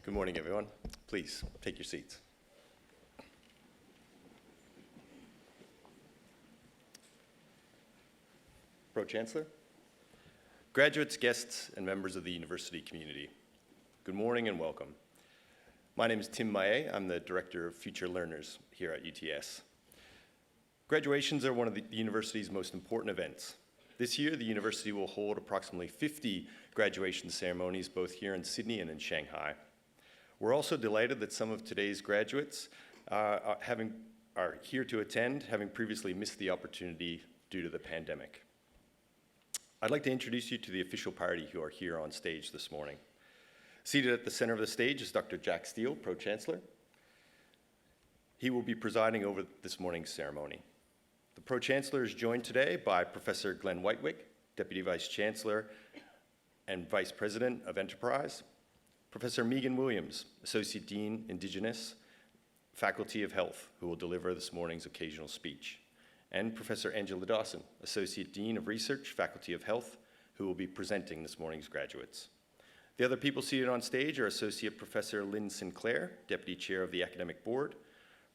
Good morning, everyone. Please take your seats. Pro-Chancellor, graduates, guests, and members of the university community, good morning and welcome. My name is Tim Maillet. I'm the Director of Future Learners here at UTS. Graduations are one of the university's most important events. This year, the university will hold approximately 50 graduation ceremonies, both here in Sydney and in Shanghai. We're also delighted that some of today's graduates are here to attend, having previously missed the opportunity due to the pandemic. I'd like to introduce you to the official party who are here on stage this morning. Seated at the center of the stage is Dr. Jack Steele, Pro-Chancellor. He will be presiding over this morning's ceremony. The Pro-Chancellor is joined today by Professor Glenn Whitewick, Deputy Vice-Chancellor and Vice President of Enterprise, Professor Megan Williams, Associate Dean, Indigenous, Faculty of Health, who will deliver this morning's occasional speech, and Professor Angela Dawson, Associate Dean of Research, Faculty of Health, who will be presenting this morning's graduates. The other people seated on stage are Associate Professor Lynn Sinclair, Deputy Chair of the Academic Board,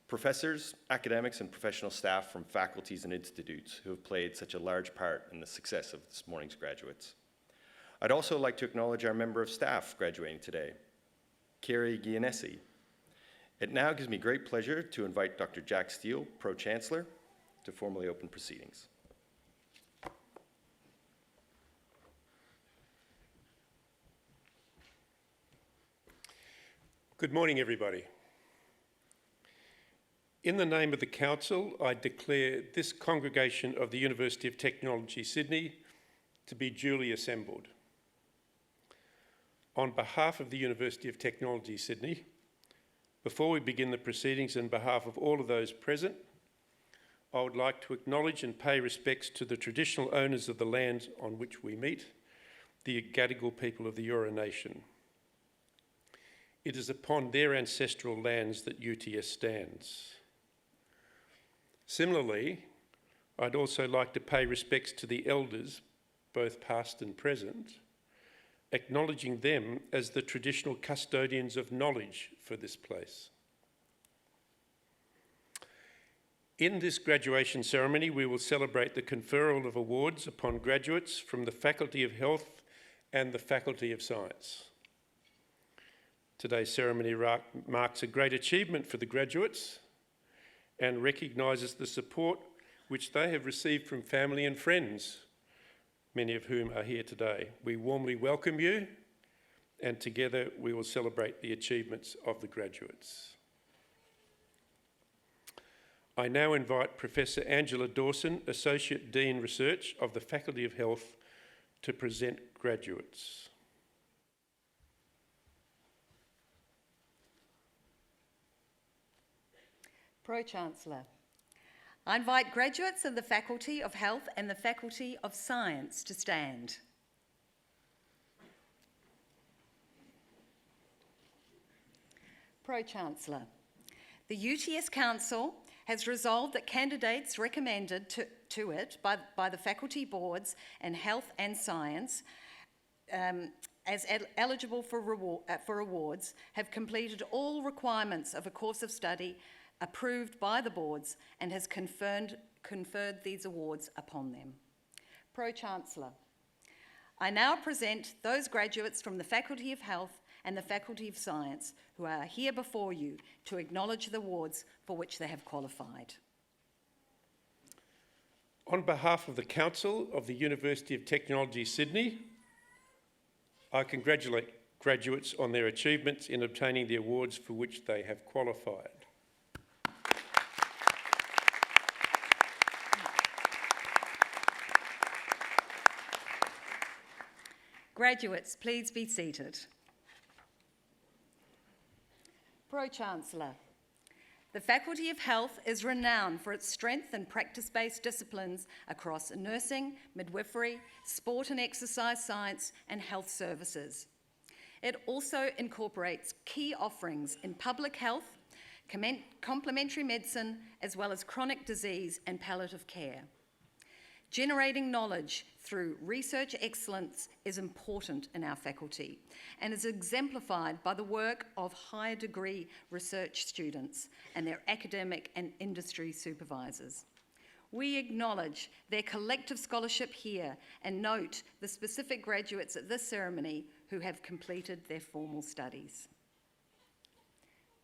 professors, academics, and professional staff from faculties and institutes who have played such a large part in the success of this morning's graduates. I'd also like to acknowledge our member of staff graduating today, Carrie Giannessi. It now gives me great pleasure to invite Dr. Jack Steele, Pro-Chancellor, to formally open proceedings. Good morning, everybody. In the name of the Council, I declare this congregation of the University of Technology, Sydney, to be duly assembled. On behalf of the University of Technology, Sydney, before we begin the proceedings, on behalf of all of those present, I would like to acknowledge and pay respects to the traditional owners of the land on which we meet, the Gadigal people of the Eora Nation. It is upon their ancestral lands that UTS stands. Similarly, I'd also like to pay respects to the elders, both past and present, acknowledging them as the traditional custodians of knowledge for this place. In this graduation ceremony, we will celebrate the conferral of awards upon graduates from the Faculty of Health and the Faculty of Science. Today's ceremony marks a great achievement for the graduates and recognises the support which they have received from family and friends, many of whom are here today. We warmly welcome you, and together we will celebrate the achievements of the graduates. I now invite Professor Angela Dawson, Associate Dean Research of the Faculty of Health, to present graduates. Pro-Chancellor, I invite graduates of the Faculty of Health and the Faculty of Science to stand. Pro-Chancellor, the UTS Council has resolved that candidates recommended to it by the faculty boards and Health and Science as eligible for awards have completed all requirements of a course of study approved by the boards and has conferred these awards upon them. Pro-Chancellor, I now present those graduates from the Faculty of Health and the Faculty of Science who are here before you to acknowledge the awards for which they have qualified. On behalf of the Council of the University of Technology, Sydney, I congratulate graduates on their achievements in obtaining the awards for which they have qualified. Graduates, please be seated. Pro-Chancellor, the Faculty of Health is renowned for its strength and practice-based disciplines across nursing, midwifery, sport and exercise science, and health services. It also incorporates key offerings in public health, complementary medicine, as well as chronic disease and palliative care. Generating knowledge through research excellence is important in our faculty and is exemplified by the work of higher degree research students and their academic and industry supervisors. We acknowledge their collective scholarship here and note the specific graduates at this ceremony who have completed their formal studies.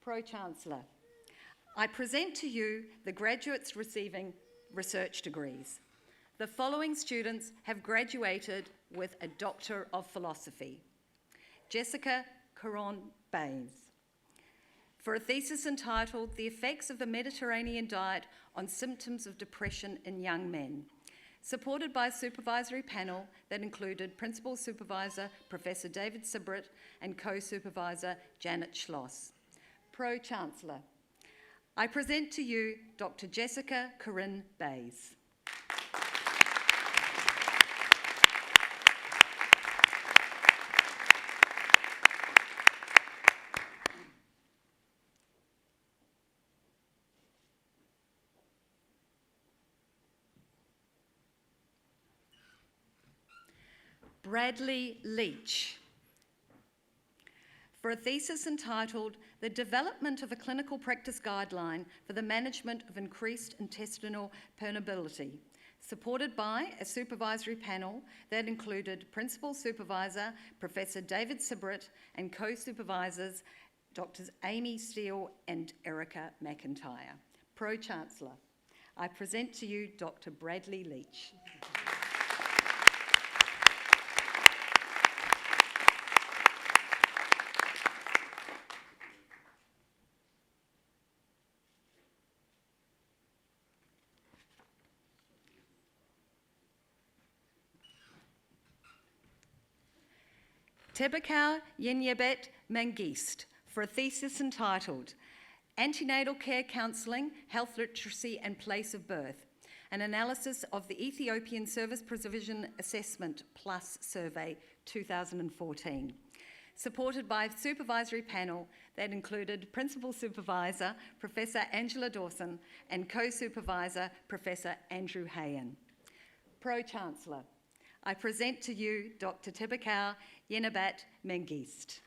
Pro-Chancellor, I present to you the graduates receiving research degrees. The following students have graduated with a Doctor of Philosophy. Jessica Caron Baines, for a thesis entitled The Effects of a Mediterranean Diet on Symptoms of Depression in Young Men, supported by a supervisory panel that included Principal Supervisor Professor David Sibrit and Co-Supervisor Janet Schloss. Pro-Chancellor, I present to you Dr. Jessica Corinne Bays. Bradley Leach, for a thesis entitled The Development of a Clinical Practice Guideline for the Management of Increased Intestinal Permeability, supported by a supervisory panel that included Principal Supervisor Professor David Sibrit and co-supervisors Drs. Amy Steele and Erica McIntyre. Pro-Chancellor, I present to you Dr. Bradley Leach. Tebakau Yinyabet Mangist, for a thesis entitled Antenatal Care Counselling, Health Literacy and Place of Birth, an analysis of the Ethiopian Service Provision Assessment Plus Survey 2014, supported by a supervisory panel that included Principal Supervisor Professor Angela Dawson and Co-Supervisor Professor Andrew Hayen. Pro-Chancellor, I present to you Dr. Tebakau Yinyabet Mangist.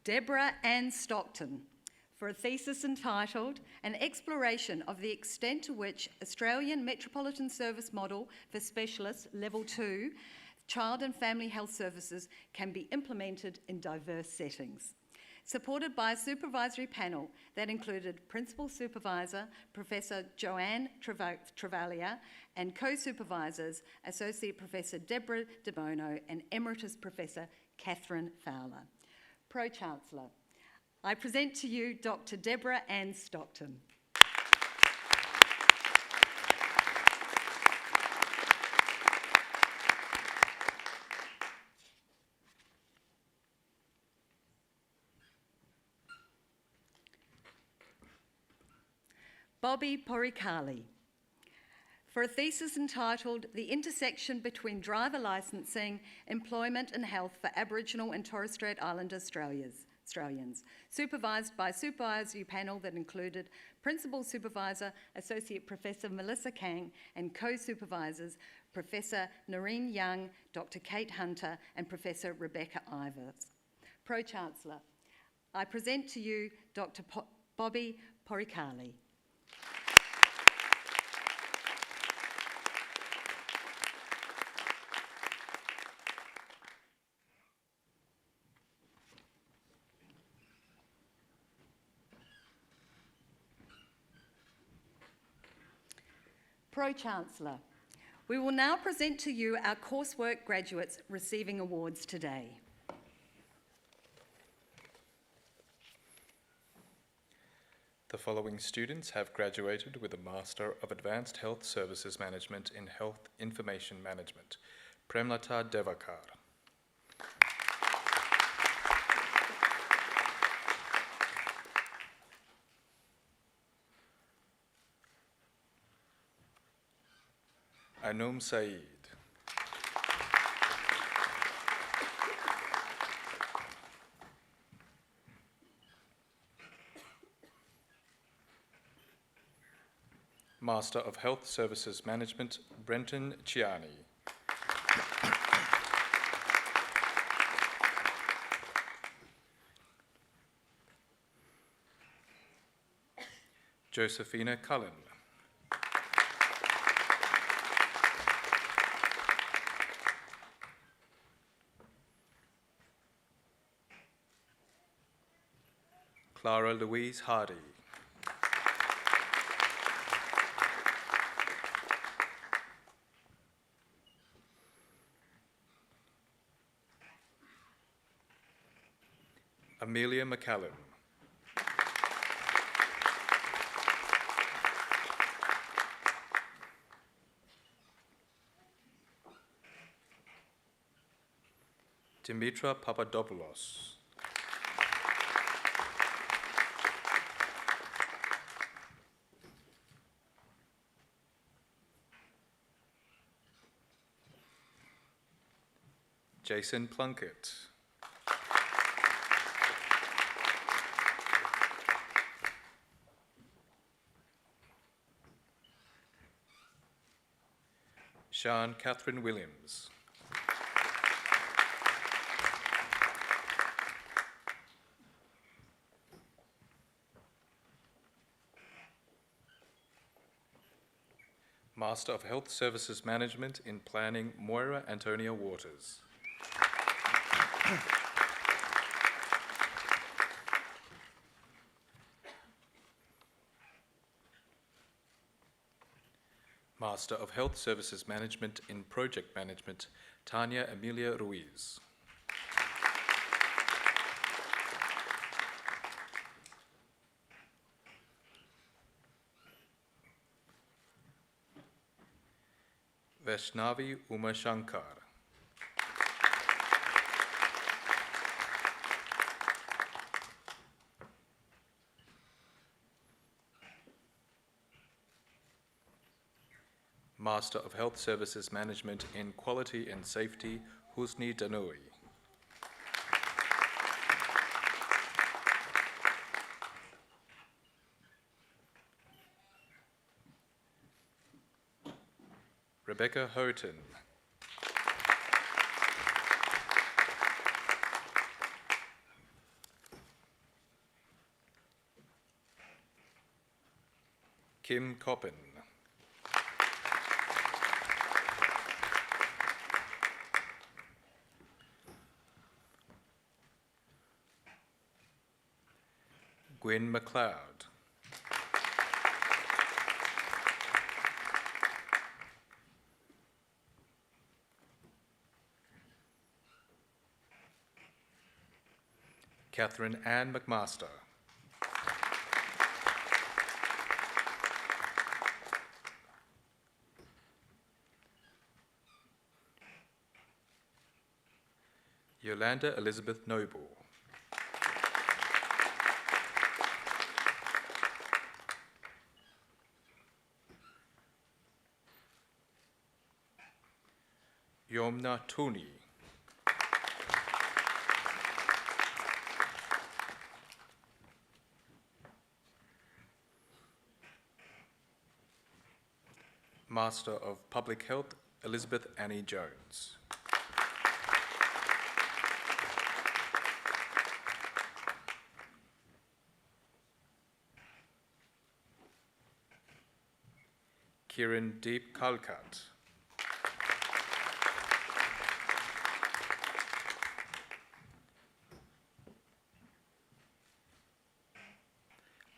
Deborah Ann Stockton, for a thesis entitled An Exploration of the Extent to which Australian Metropolitan Service Model for Specialists Level 2 Child and Family Health Services can be implemented in diverse settings. Supported by a supervisory panel that included Principal Supervisor Professor Joanne Travalia and co-supervisors Associate Professor Deborah De Bono and Emeritus Professor Catherine Fowler. Pro-Chancellor, I present to you Dr. Deborah Ann Stockton. Bobby Poricali, for a thesis entitled The Intersection Between Driver Licensing, Employment and Health for Aboriginal and Torres Strait Islander Australians, supervised by a supervisory panel that included Principal Supervisor Associate Professor Melissa Kang and co-supervisors Professor Noreen Young, Dr. Kate Hunter and Professor Rebecca Ivers. Pro-Chancellor, I present to you Dr. Bobby Poricali. Pro-Chancellor, we will now present to you our coursework graduates receiving awards today. The following students have graduated with a Master of Advanced Health Services Management in Health Information Management. Premlata Devakar. Hanum Saeed. Master of Health Services Management, Brenton Chiani. Josephina Cullen. Clara Louise Hardy. Amelia McCallum. Dimitra Papadopoulos. Jason Plunkett. Sian Catherine Williams. Master of Health Services Management in Planning, Moira Antonia Waters. Master of Health Services Management in Project Management, Tanya Amelia Ruiz. Vaishnavi Uma Shankar. Master of Health Services Management in Quality and Safety, Husni Danoi. Rebecca Houghton. Kim Coppin. Gwen McLeod. Catherine Ann McMaster. Yolanda Elizabeth Noble. Yomna Tuni. Master of Public Health, Elizabeth Annie Jones. Kiran Deep Kalkat.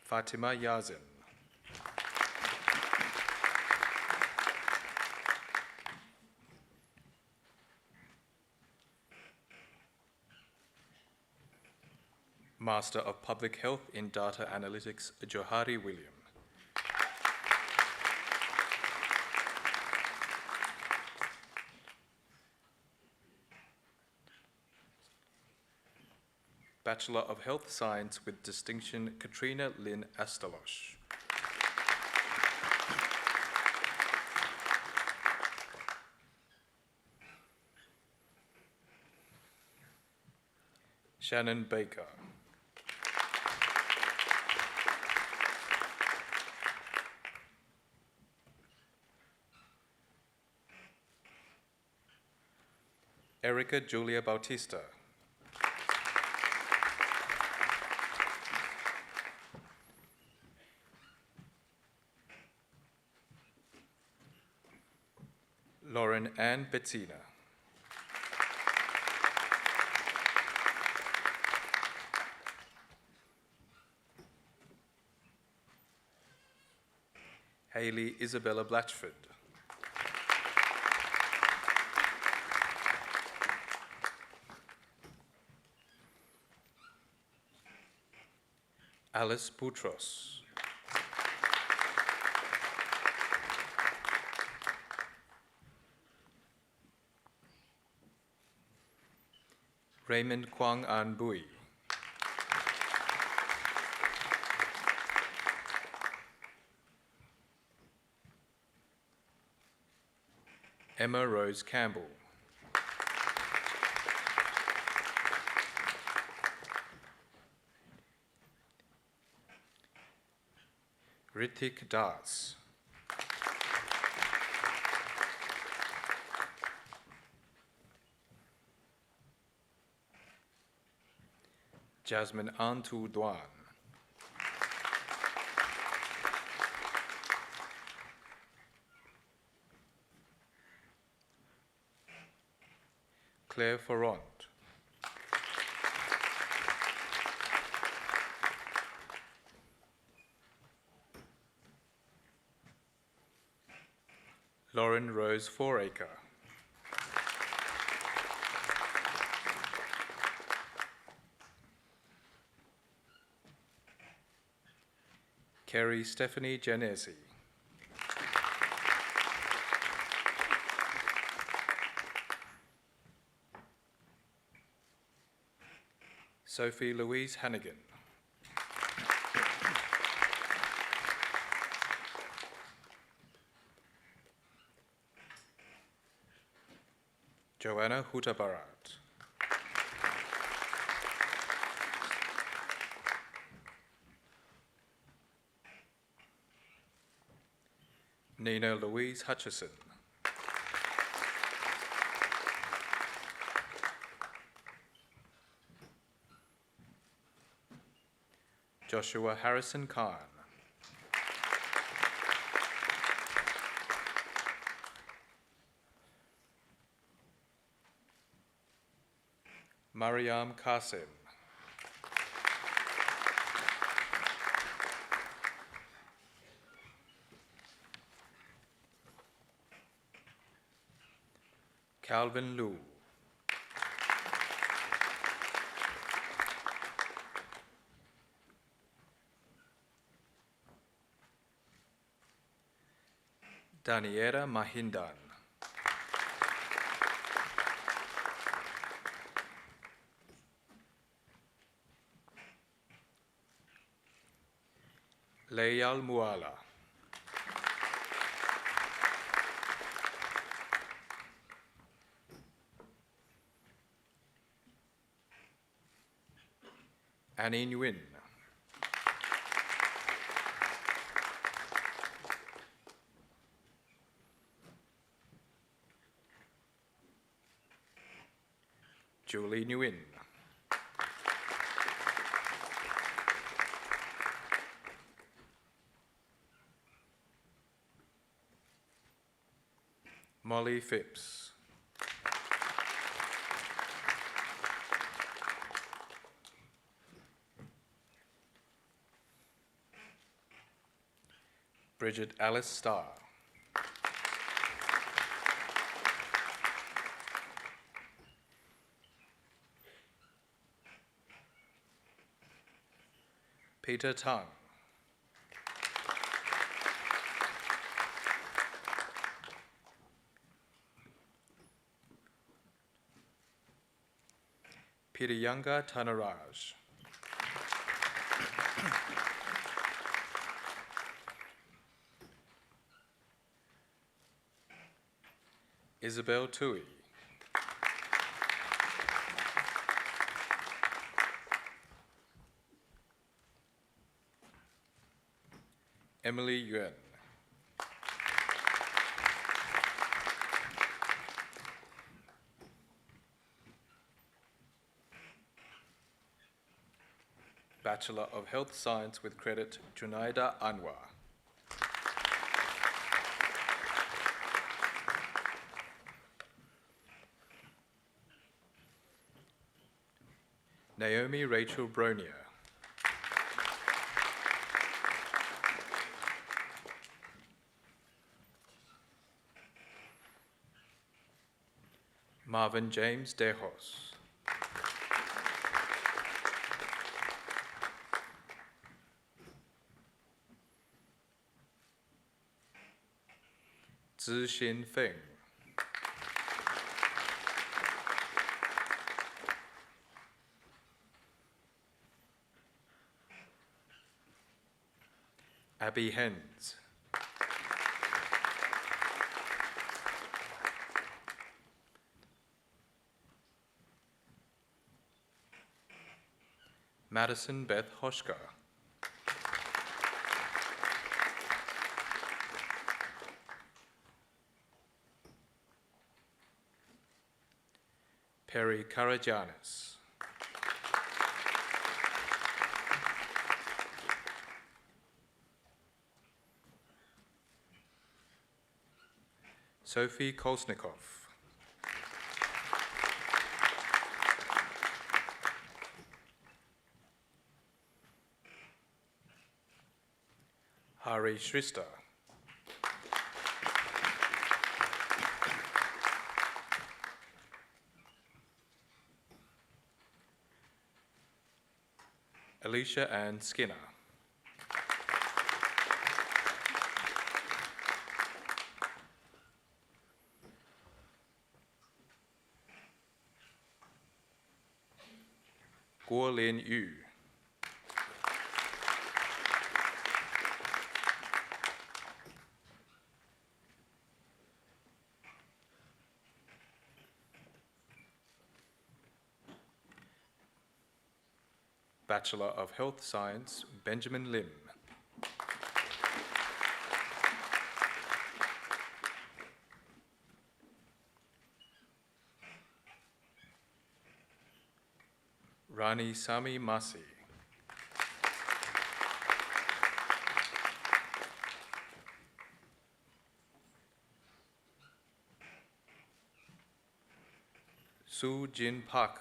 Fatima Yazin. Master of Public Health in Data Analytics, Johari William. Bachelor of Health Science with distinction, Katrina Lynn Astalosh. . Shannon Baker. Erica Julia Bautista. Lauren Ann Bettina. Hayley Isabella Blatchford. Alice Boutros. Raymond Kwang An Bui. Emma Rose Campbell. Ritik Das. Jasmine Antu Duan. Claire Ferrand. Lauren Rose Foraker. Kerry Stephanie Genesi. Sophie Louise Hannigan. Joanna Hutabarat. Nina Louise Hutchison. Joshua Harrison Khan. Mariam Qasim. Calvin Liu. Daniela Mahindan. Layal Muala. Annie Nguyen. Julie Nguyen. Molly Phipps. Bridget Alice Starr. Peter Tang. Piriyanga Tanaraj. Isabel Tui. Emily Yuan. Bachelor of Health Science with credit, Junaida Anwar. Naomi Rachel Bronier. Marvin James Dejos. Zixin Feng. Abby Hens. Madison Beth Hoshka. Perry Karajanis. Sophie Kolsnikov. Hari Shrista. Alicia Ann Skinner. Guo Lin Yu. Bachelor of Health Science, Benjamin Lim. Rani Sami Masi. Su Jin Pak.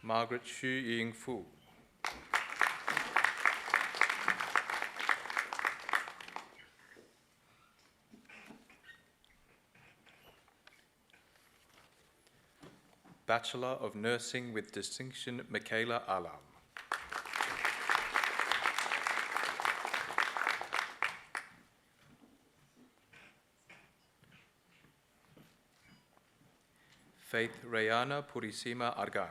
Margaret Xu Ying Fu. Bachelor of Nursing with Distinction, Michaela Alam. Faith Rayana Purisima Argana.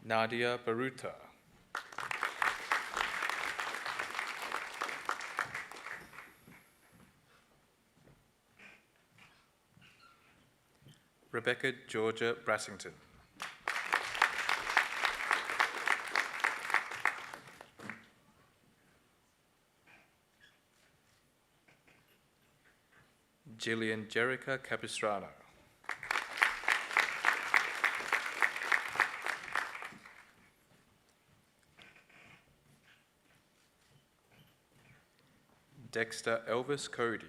Nadia Baruta. Rebecca Georgia Brassington. Gillian Jerica Capistrano. Dexter Elvis Cody.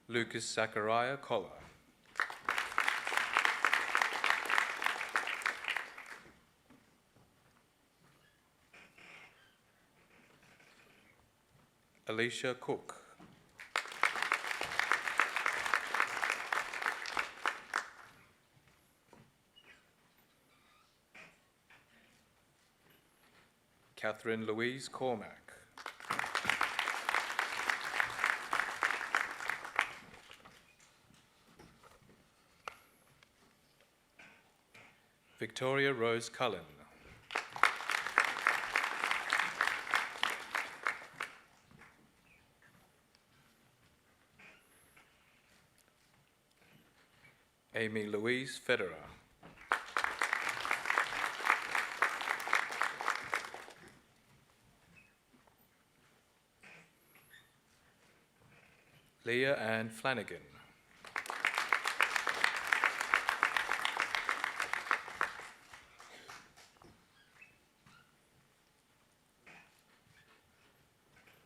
Lucas Zachariah Collar. Alicia Cook. Catherine Louise Cormack. Victoria Rose Cullen. Amy Louise Federer. Leah Ann Flanagan.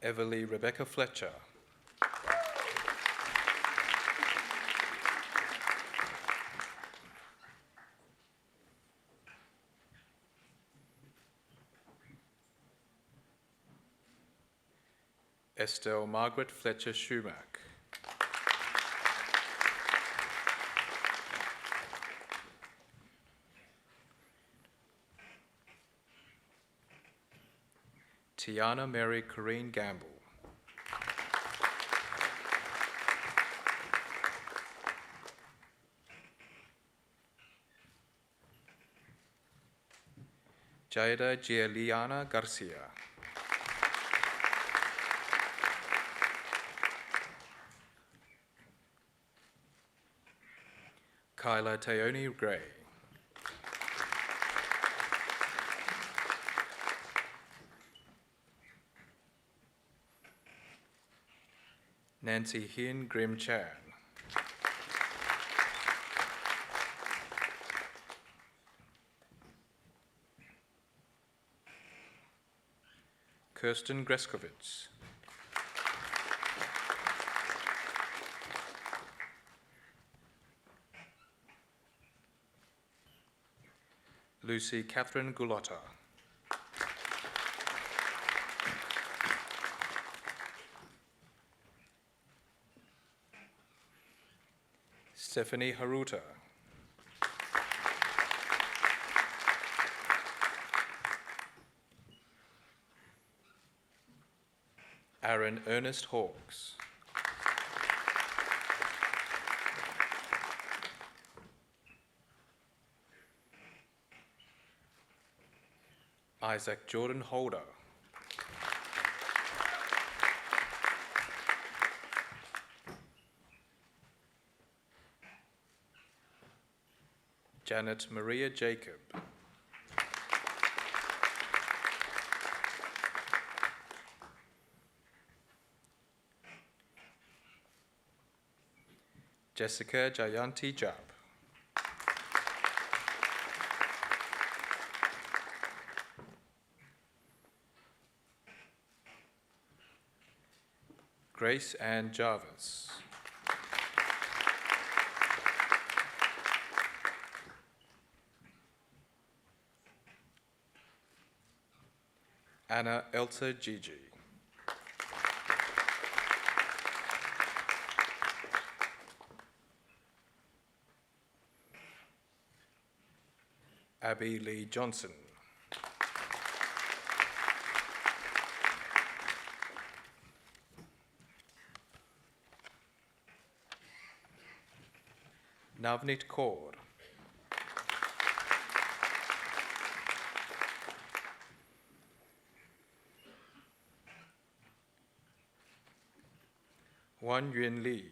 Everly Rebecca Fletcher. Estelle Margaret Fletcher Schumack. Tiana Mary Corrine Gamble. Jaida Giuliana Garcia. Kyla Taoni Gray. Nancy Hien Grim Chan. Kirsten Greskovitz. Lucy Catherine Gulotta. Stephanie Haruta. Aaron Ernest Hawkes. Isaac Jordan Holder. Janet Maria Jacob. Jessica Jayanti Jab. Grace Ann Jarvis. Anna Elsa Gigi. Abby Lee Johnson. Navneet Kaur. Wan Yuen Lee.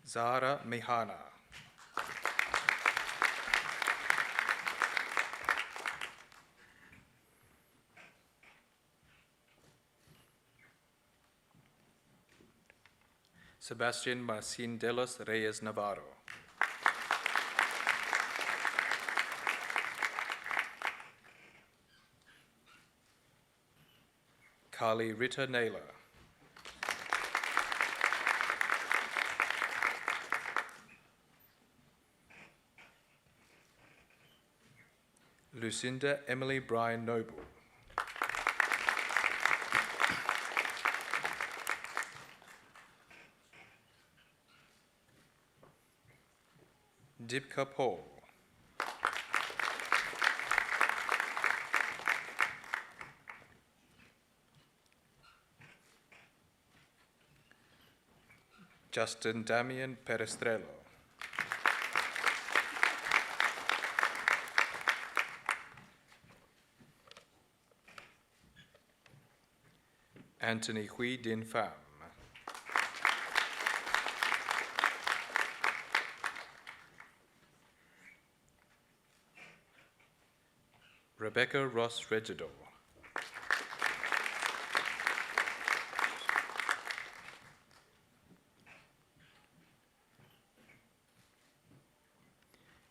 Zara Mihana. Sebastian Marcin de los Reyes Navarro. Carly Rita Naylor. Lucinda Emily Bryan Noble. Dipka Paul. Justin Damian Perestrello. Anthony Hui Din Pham. Rebecca Ross Regidor.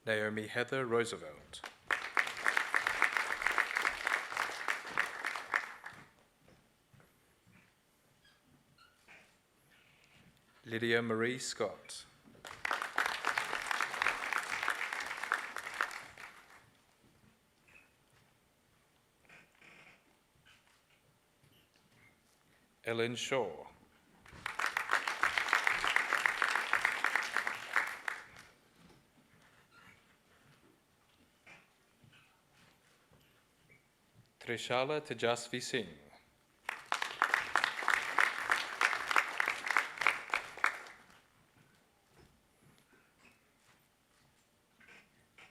Naomi Heather Roosevelt. Lydia Marie Scott. Ellen Shaw. Trishala Tejasvi Singh.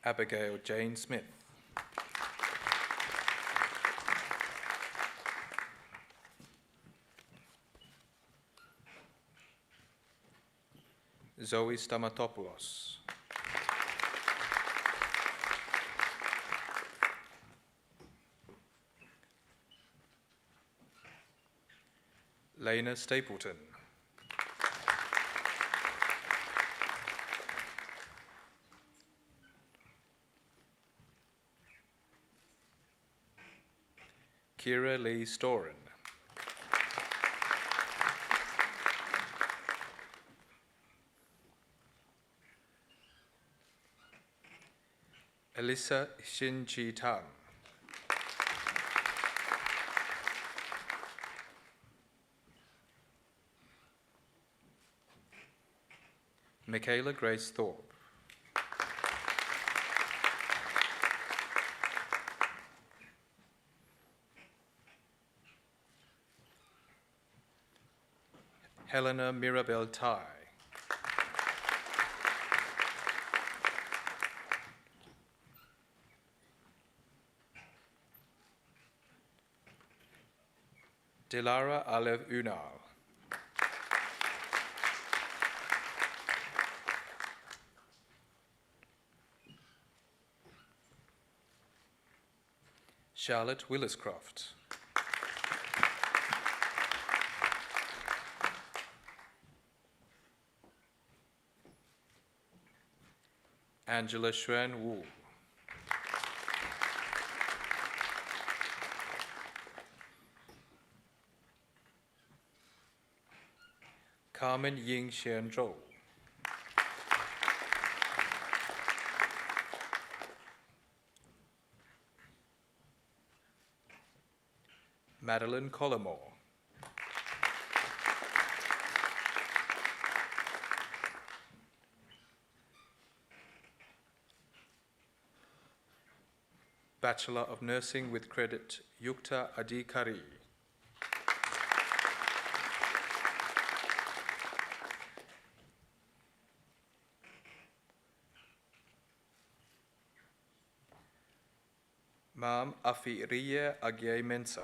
Abigail Jane Smith. Zoe Stamatopoulos. Lena Stapleton. Kira Lee Storen. Elissa Shin-Chi Tan. Michaela Grace Thorpe. Helena Mirabel Tai. Dilara Alev Unal. Charlotte Williscroft. Angela Xuan Wu. Carmen Ying Xian Zhou. Madeline Collymore. Bachelor of Nursing with Credit, Yukta Adhikari. Mam Afiria Agyay Mensa.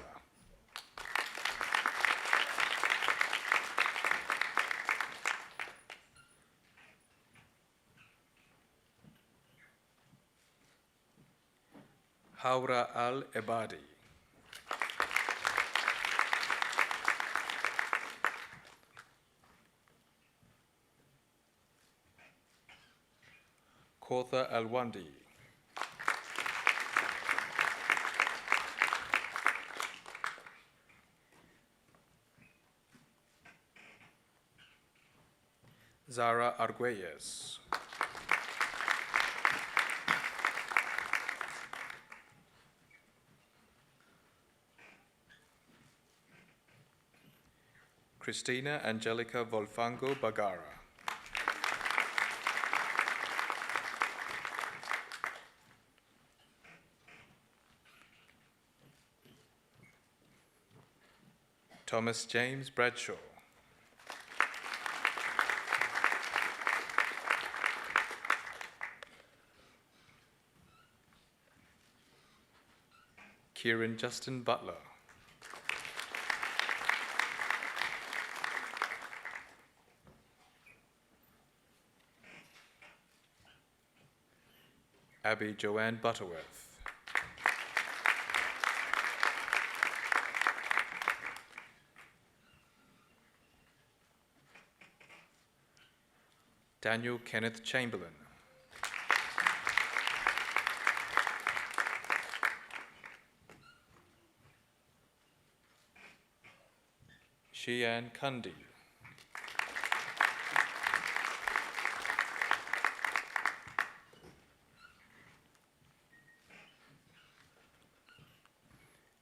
Haura Al-Ebadi. Kautha Alwandi. Zara Arguelles. Christina Angelica Volfango Bagara. Thomas James Bradshaw. Kieran Justin Butler. Abby Joanne Butterworth. Daniel Kenneth Chamberlain. Shian Kundi.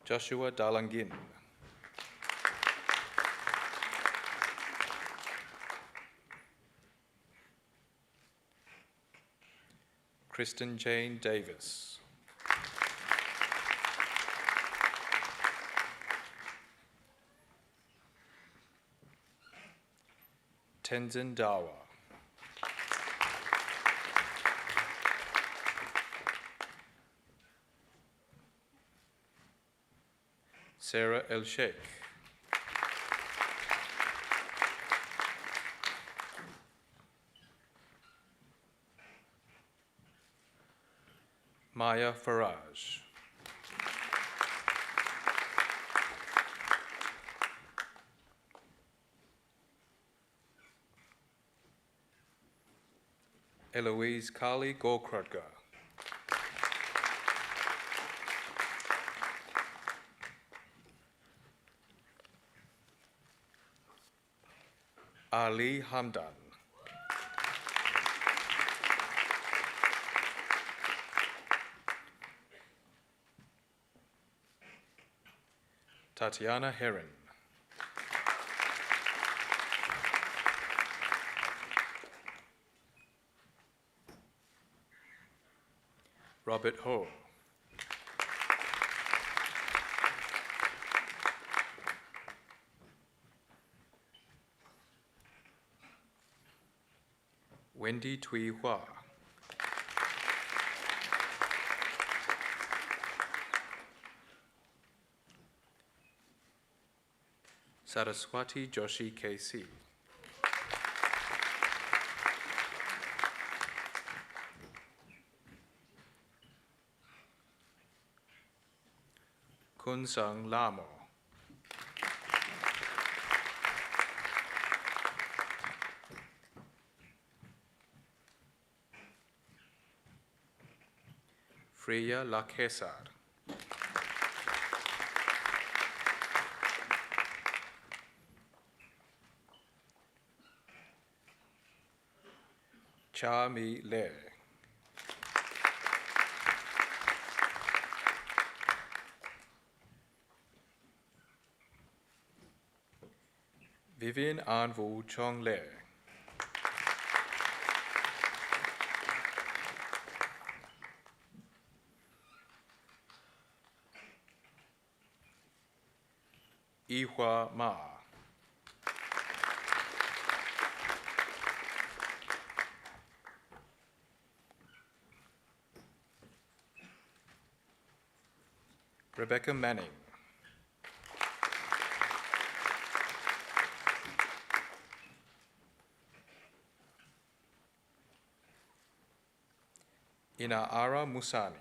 Joshua Dalangin. Kristen Jane Davis. Tenzin Dawa. Sarah El Sheikh. Maya Faraj. Eloise Kali Gorkrudga. Ali Hamdan. Tatiana Heron. Robert Ho. Wendy Tui Hua. Saraswati Joshi KC. Kunsang Lamo. Freya Lakesar. Cha Mi Le. Vivian Anvu Chong Le. Ihua Ma. Rebecca Manning. Inaara Musani.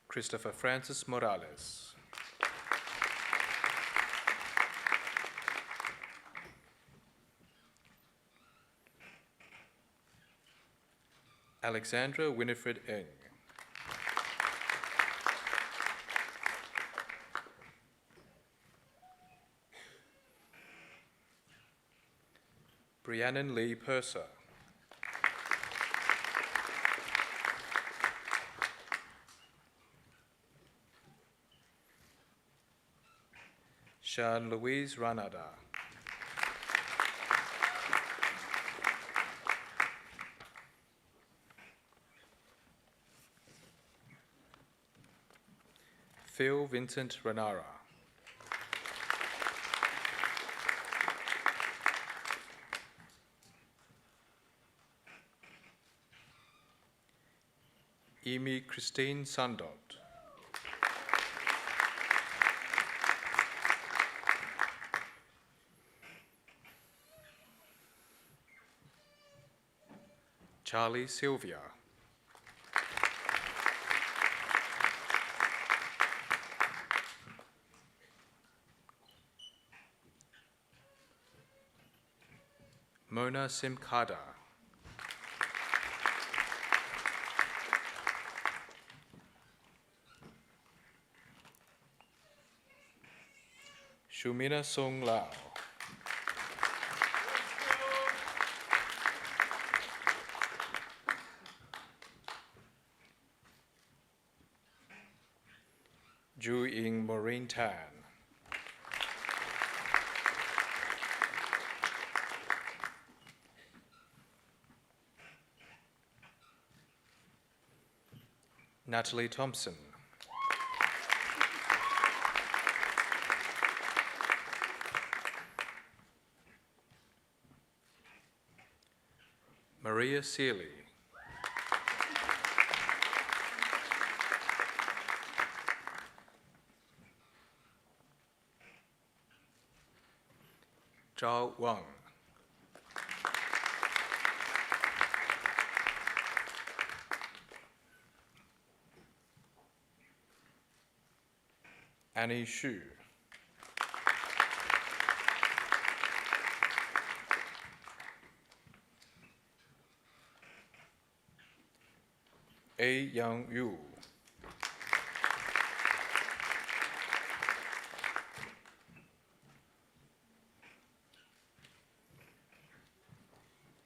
Christopher Francis Morales. Alexandra Winifred Ng. Rhiannon Lee Purser. Sean Louise Ranada. Phil Vincent Renara. Amy Christine Sundot. Charlie Sylvia. Mona Simkada. Shumina Song Lao. Ju Ying Maureen Tan. Natalie Thompson. Maria Seeley. Zhao Wang. Annie Xu. A. Yang Yu.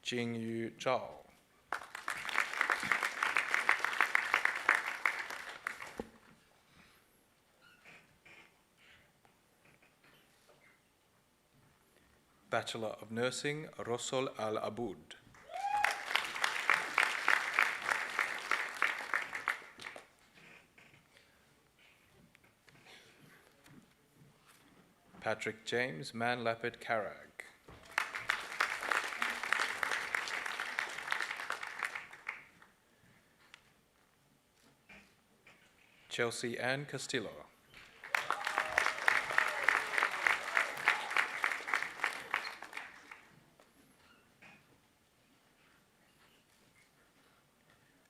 Jingyu Zhao. Bachelor of Nursing, Rosol Al-Aboud. Patrick James Manlapid Carrag. Chelsea Ann Castillo.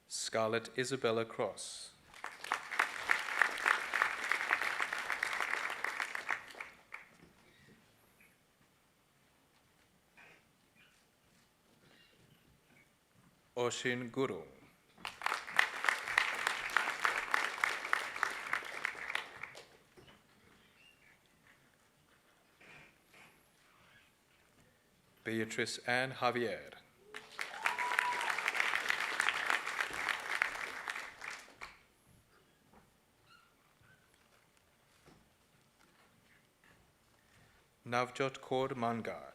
Scarlett Isabella Cross. Oshin Gurung. Beatrice Ann Javier. Navjot Kaur Mangad.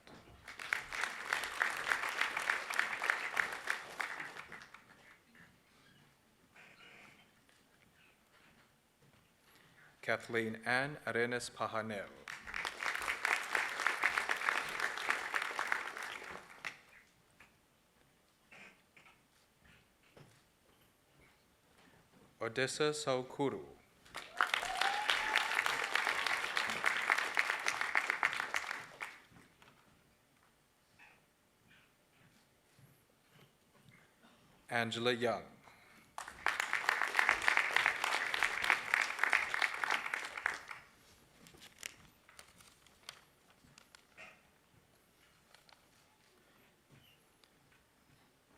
Kathleen Ann Arenas Pahanel. Odessa Saukuru. Angela Young.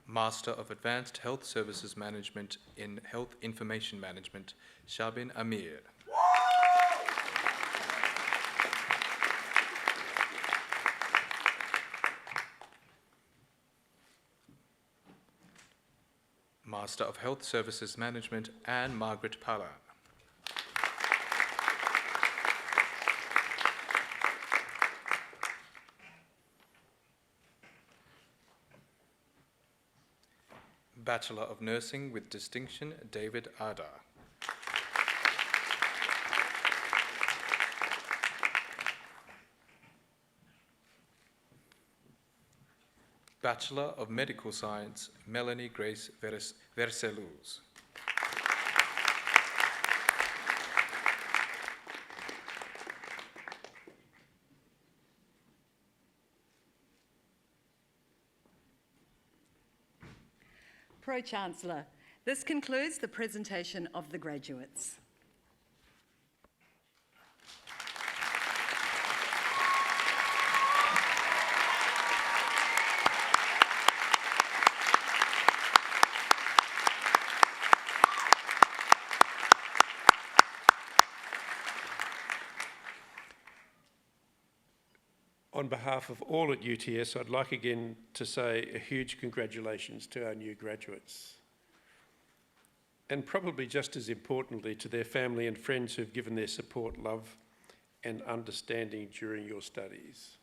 Master of Advanced Health Services Management in Health Information Management, Shabin Amir. Master of Health Services Management, Anne Margaret Pala. Bachelor of Nursing with Distinction, David Ada. Bachelor of Medical Science, Melanie Grace Verseluz. Pro-Chancellor, this concludes the presentation of the graduates. On behalf of all at UTS, I'd like again to say a huge congratulations to our new graduates. And probably just as importantly, to their family and friends who've given their support, love and understanding during your studies.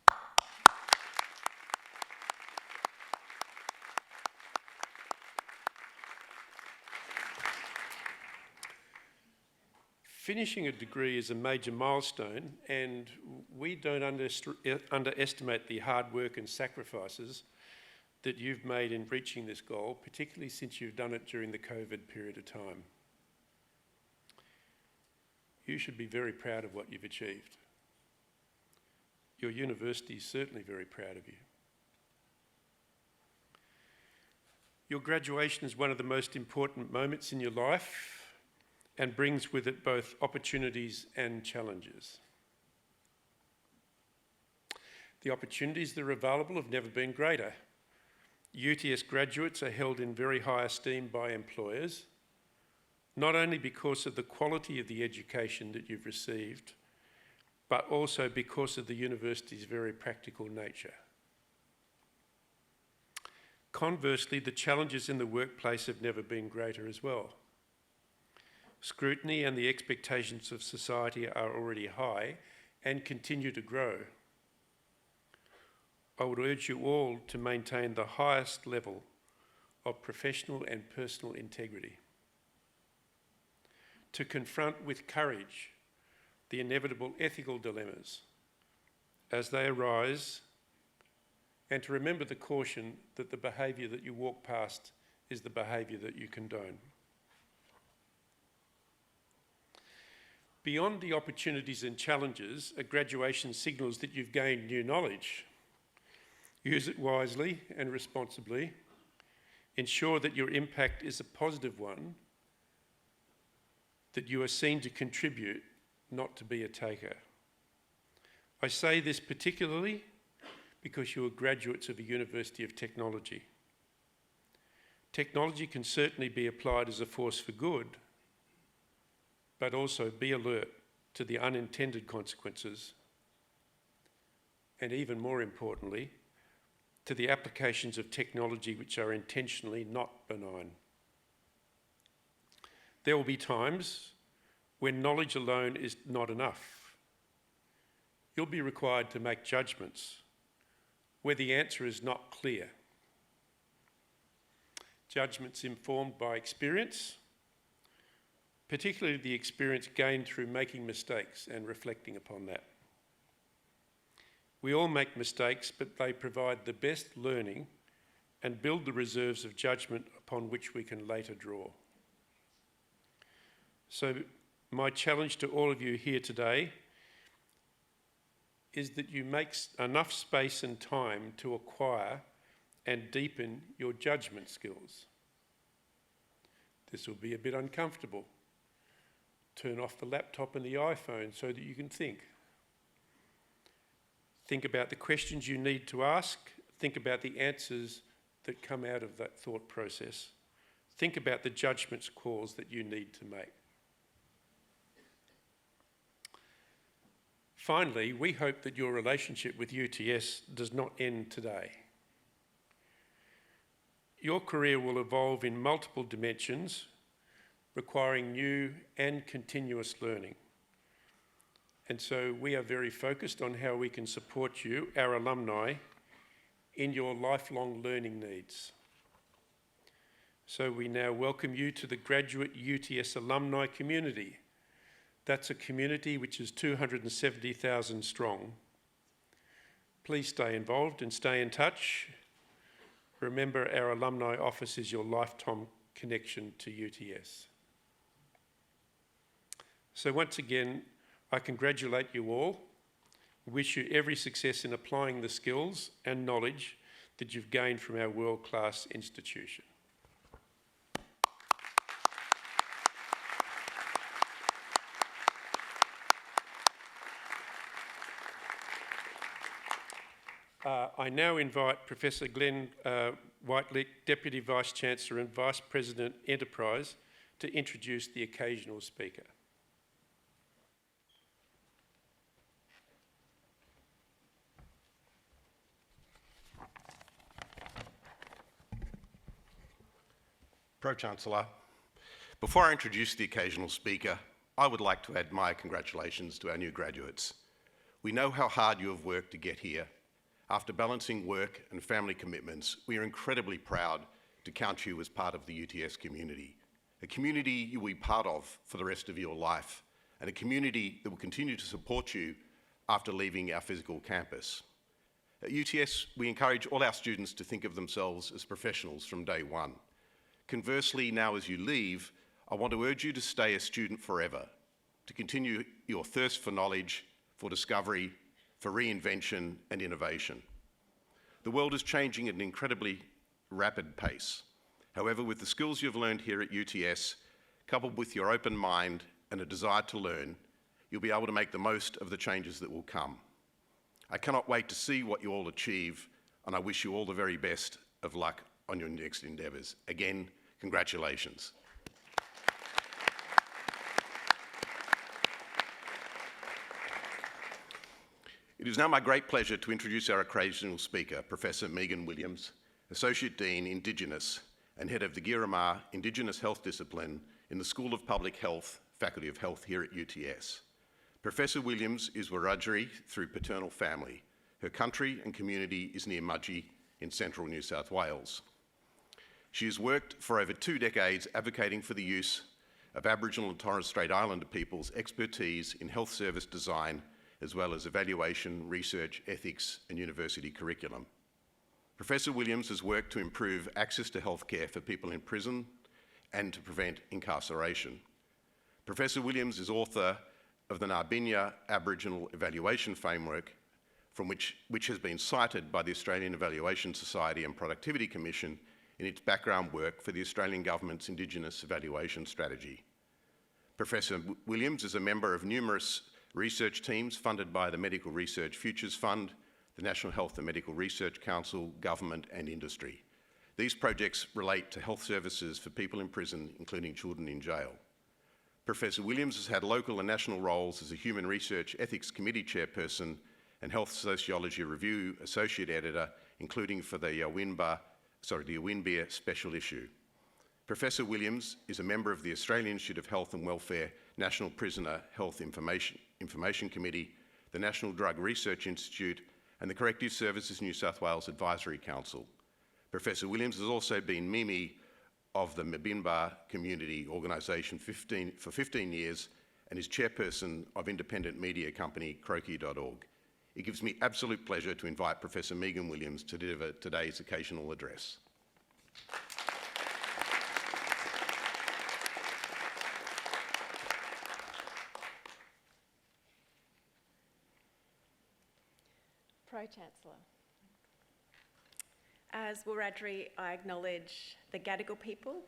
Finishing a degree is a major milestone, and we don't underestimate the hard work and sacrifices that you've made in reaching this goal, particularly since you've done it during the COVID period of time. You should be very proud of what you've achieved. Your university is certainly very proud of you. Your graduation is one of the most important moments in your life and brings with it both opportunities and challenges. The opportunities that are available have never been greater. UTS graduates are held in very high esteem by employers, not only because of the quality of the education that you've received, but also because of the university's very practical nature. Conversely, the challenges in the workplace have never been greater as well. Scrutiny and the expectations of society are already high and continue to grow. I would urge you all to maintain the highest level of professional and personal integrity, to confront with courage the inevitable ethical dilemmas as they arise, and to remember the caution that the behaviour that you walk past is the behaviour that you condone. Beyond the opportunities and challenges, a graduation signals that you've gained new knowledge. Use it wisely and responsibly. Ensure that your impact is a positive one, that you are seen to contribute, not to be a taker. I say this particularly because you are graduates of a University of Technology. Technology can certainly be applied as a force for good, but also be alert to the unintended consequences, and even more importantly, to the applications of technology which are intentionally not benign. There will be times when knowledge alone is not enough. You'll be required to make judgments where the answer is not clear. Judgments informed by experience, particularly the experience gained through making mistakes and reflecting upon that. We all make mistakes, but they provide the best learning and build the reserves of judgment upon which we can later draw. So my challenge to all of you here today is that you make enough space and time to acquire and deepen your judgment skills. This will be a bit uncomfortable. Turn off the laptop and the iPhone so that you can think. Think about the questions you need to ask. Think about the answers that come out of that thought process. Think about the judgment calls that you need to make. Finally, we hope that your relationship with UTS does not end today. Your career will evolve in multiple dimensions, requiring new and continuous learning. And so we are very focused on how we can support you, our alumni, in your lifelong learning needs. So we now welcome you to the graduate UTS alumni community. That's a community which is 270,000 strong. Please stay involved and stay in touch. Remember, our alumni office is your lifetime connection to UTS. So once again, I congratulate you all, wish you every success in applying the skills and knowledge that you've gained from our world-class institution. I now invite Professor Glenn Whitelick, Deputy Vice-Chancellor and Vice President Enterprise, to introduce the occasional speaker. Pro-Chancellor, before I introduce the occasional speaker, I would like to add my congratulations to our new graduates. We know how hard you have worked to get here. After balancing work and family commitments, we are incredibly proud to count you as part of the UTS community, a community you will be part of for the rest of your life, and a community that will continue to support you after leaving our physical campus. At UTS, we encourage all our students to think of themselves as professionals from day one. Conversely, now as you leave, I want to urge you to stay a student forever, to continue your thirst for knowledge, for discovery, for reinvention and innovation. The world is changing at an incredibly rapid pace. However, with the skills you've learned here at UTS, coupled with your open mind and a desire to learn, you'll be able to make the most of the changes that will come. I cannot wait to see what you all achieve, and I wish you all the very best of luck on your next endeavours. Again, congratulations. It is now my great pleasure to introduce our occasional speaker, Professor Megan Williams, Associate Dean, Indigenous, and Head of the Girramar Indigenous Health Discipline in the School of Public Health, Faculty of Health here at UTS. Professor Williams is Wiradjuri through paternal family. Her country and community is near Mudgee in central New South Wales. She has worked for over 2 decades advocating for the use of Aboriginal and Torres Strait Islander people's expertise in health service design, as well as evaluation, research, ethics, and university curriculum. Professor Williams has worked to improve access to healthcare for people in prison and to prevent incarceration. Professor Williams is author of the Narbinya Aboriginal Evaluation Framework, which has been cited by the Australian Evaluation Society and Productivity Commission in its background work for the Australian Government's Indigenous Evaluation Strategy. Professor Williams is a member of numerous research teams funded by the Medical Research Futures Fund, the National Health and Medical Research Council, government and industry. These projects relate to health services for people in prison, including children in jail. Professor Williams has had local and national roles as a Human Research Ethics Committee Chairperson and Health Sociology Review Associate Editor, including for the Awinbia Special Issue. Professor Williams is a member of the Australian Institute of Health and Welfare National Prisoner Health Information Committee, the National Drug Research Institute, and the Corrective Services New South Wales Advisory Council. Professor Williams has also been Mimi of the Mbinba Community Organisation for 15 years and is chairperson of independent media company croaky.org. It gives me absolute pleasure to invite Professor Megan Williams to deliver today's occasional address. Pro-Chancellor. As Wiradjuri, I acknowledge the Gadigal people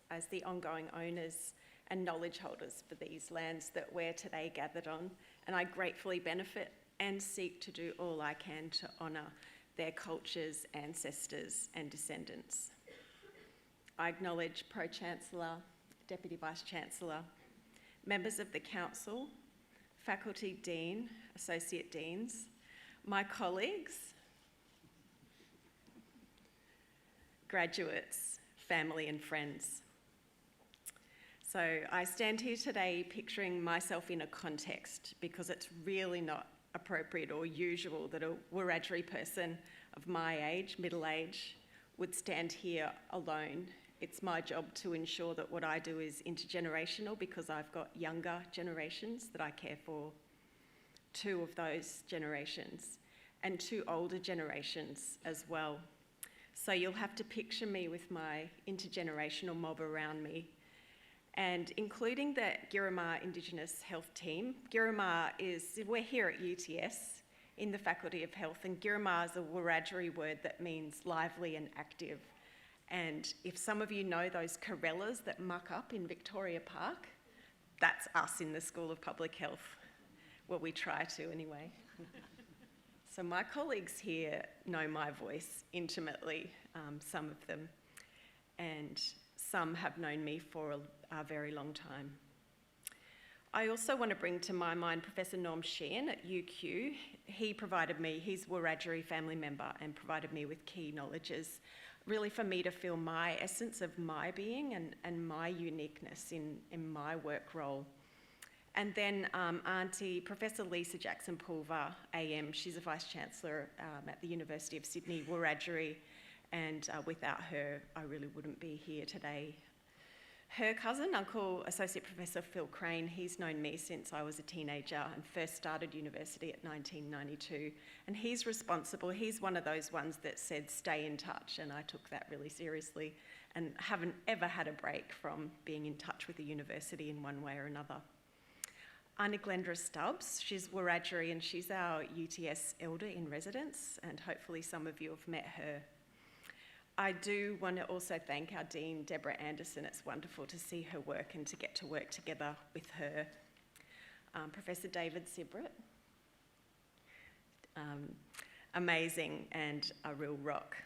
as the ongoing owners and knowledge holders for these lands that we're today gathered on, and I gratefully benefit and seek to do all I can to honour their cultures, ancestors and descendants. I acknowledge Pro-Chancellor, Deputy Vice-Chancellor, members of the Council, Faculty Dean, Associate Deans, my colleagues, graduates, family and friends. So I stand here today picturing myself in a context because it's really not appropriate or usual that a Wiradjuri person of my age, middle age, would stand here alone. It's my job to ensure that what I do is intergenerational because I've got younger generations that I care for, 2 of those generations, and 2 older generations as well. So you'll have to picture me with my intergenerational mob around me, and including the Girramar Indigenous Health Team. We're here at UTS in the Faculty of Health, and Girramar is a Wiradjuri word that means lively and active. And if some of you know those corellas that muck up in Victoria Park, that's us in the School of Public Health. Well, we try to anyway. So my colleagues here know my voice intimately, some of them, and some have known me for a very long time. I also want to bring to my mind Professor Norm Sheehan at UQ. He's Wiradjuri family member and provided me with key knowledges, really for me to feel my essence of my being and my uniqueness in my work role. And then Auntie Professor Lisa Jackson-Pulver, AM, she's a Vice-Chancellor at the University of Sydney, Wiradjuri, and without her, I really wouldn't be here today. Her cousin, Uncle Associate Professor Phil Crane, he's known me since I was a teenager and first started university at 1992. And he's one of those ones that said, stay in touch, and I took that really seriously and haven't ever had a break from being in touch with the university in one way or another. Auntie Glendra Stubbs, she's Wiradjuri and she's our UTS elder in residence, and hopefully some of you have met her. I do want to also thank our Dean, Deborah Anderson. It's wonderful to see her work and to get to work together with her. Professor David Sibrit, amazing and a real rock.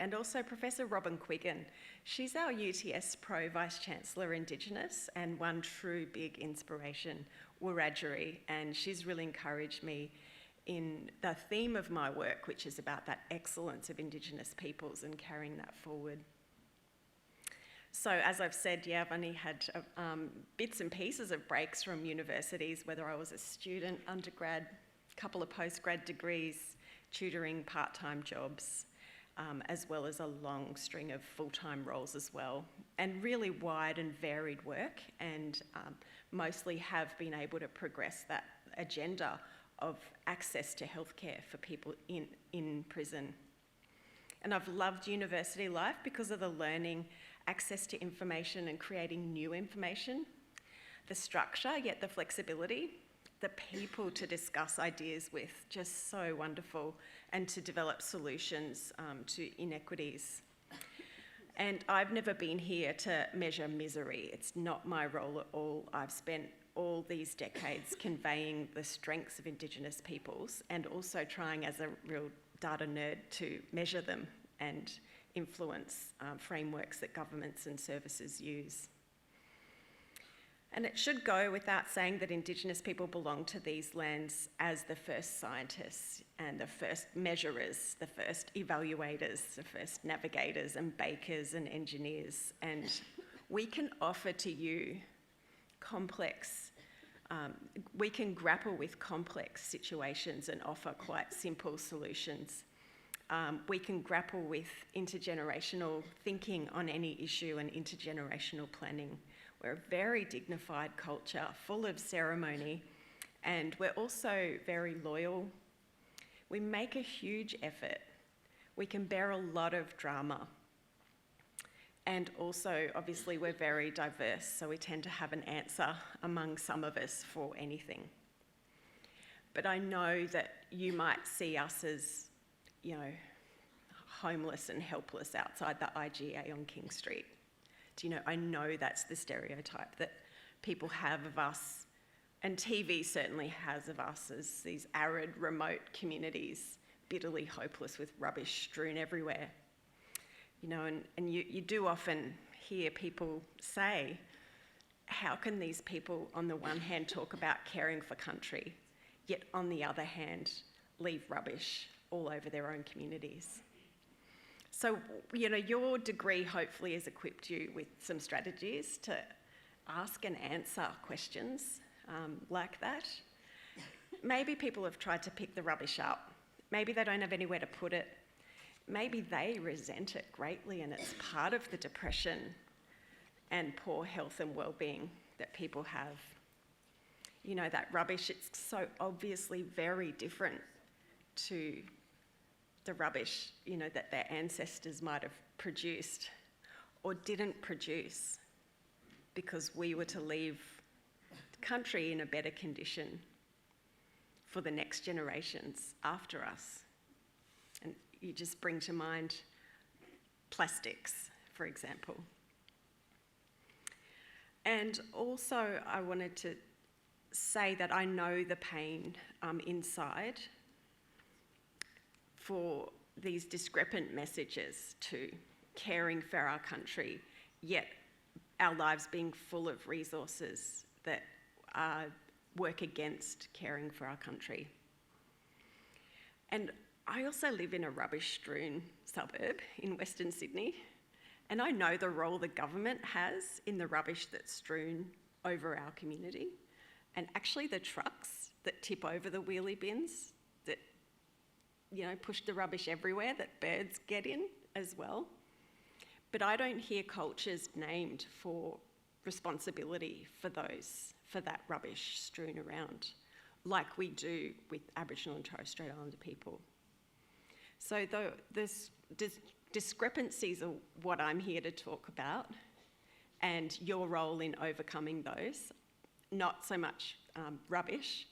And also Professor Robin Quiggin. She's our UTS Pro Vice-Chancellor Indigenous and one true big inspiration, Wiradjuri, and she's really encouraged me in the theme of my work, which is about that excellence of Indigenous peoples and carrying that forward. So as I've said, yeah, I've only had bits and pieces of breaks from universities, whether I was a student, undergrad, a couple of postgrad degrees, tutoring, part-time jobs, as well as a long string of full-time roles as well, and really wide and varied work, and mostly have been able to progress that agenda of access to healthcare for people in prison. And I've loved university life because of the learning, access to information and creating new information, the structure, yet the flexibility, the people to discuss ideas with, just so wonderful, and to develop solutions to inequities. And I've never been here to measure misery. It's not my role at all. I've spent all these decades conveying the strengths of Indigenous peoples and also trying as a real data nerd to measure them and influence frameworks that governments and services use. And it should go without saying that Indigenous people belong to these lands as the first scientists and the first measurers, the first evaluators, the first navigators and bakers and engineers. And we can offer to you we can grapple with complex situations and offer quite simple solutions. We can grapple with intergenerational thinking on any issue and intergenerational planning. We're a very dignified culture, full of ceremony, and we're also very loyal. We make a huge effort. We can bear a lot of drama. And also, obviously, we're very diverse, so we tend to have an answer among some of us for anything. But I know that you might see us as, homeless and helpless outside the IGA on King Street. I know that's the stereotype that people have of us, and TV certainly has of us as these arid, remote communities, bitterly hopeless with rubbish strewn everywhere. And you do often hear people say, how can these people on the one hand talk about caring for country, yet on the other hand leave rubbish all over their own communities? So, your degree hopefully has equipped you with some strategies to ask and answer questions like that. Maybe people have tried to pick the rubbish up. Maybe they don't have anywhere to put it. Maybe they resent it greatly and it's part of the depression and poor health and well-being that people have. That rubbish, it's so obviously very different to the rubbish, that their ancestors might have produced or didn't produce because we were to leave the country in a better condition for the next generations after us. And you just bring to mind plastics, for example. And also I wanted to say that I know the pain inside for these discrepant messages to caring for our country, yet our lives being full of resources that work against caring for our country. And I also live in a rubbish-strewn suburb in Western Sydney, and I know the role the government has in the rubbish that's strewn over our community, and actually the trucks that tip over the wheelie bins that, you know, push the rubbish everywhere that birds get in as well. But I don't hear cultures named for responsibility for that rubbish strewn around, like we do with Aboriginal and Torres Strait Islander people. So this discrepancies are what I'm here to talk about, and your role in overcoming those. Not so much rubbish,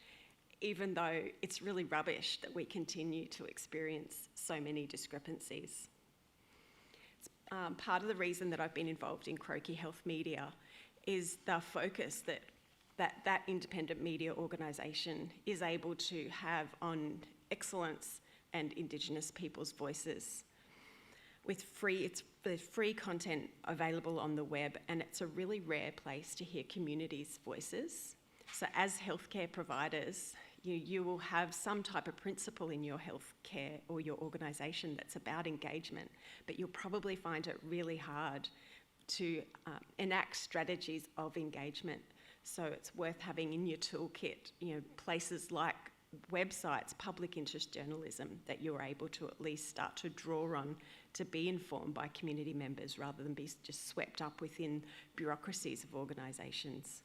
even though it's really rubbish that we continue to experience so many discrepancies. It's, part of the reason that I've been involved in Croaky Health Media is the focus that independent media organisation is able to have on excellence and Indigenous people's voices. With free content available on the web, and it's a really rare place to hear communities' voices. So as healthcare providers, you will have some type of principle in your healthcare or your organisation that's about engagement, but you'll probably find it really hard to enact strategies of engagement. So it's worth having in your toolkit, places like websites, public interest journalism, that you're able to at least start to draw on to be informed by community members rather than be just swept up within bureaucracies of organisations.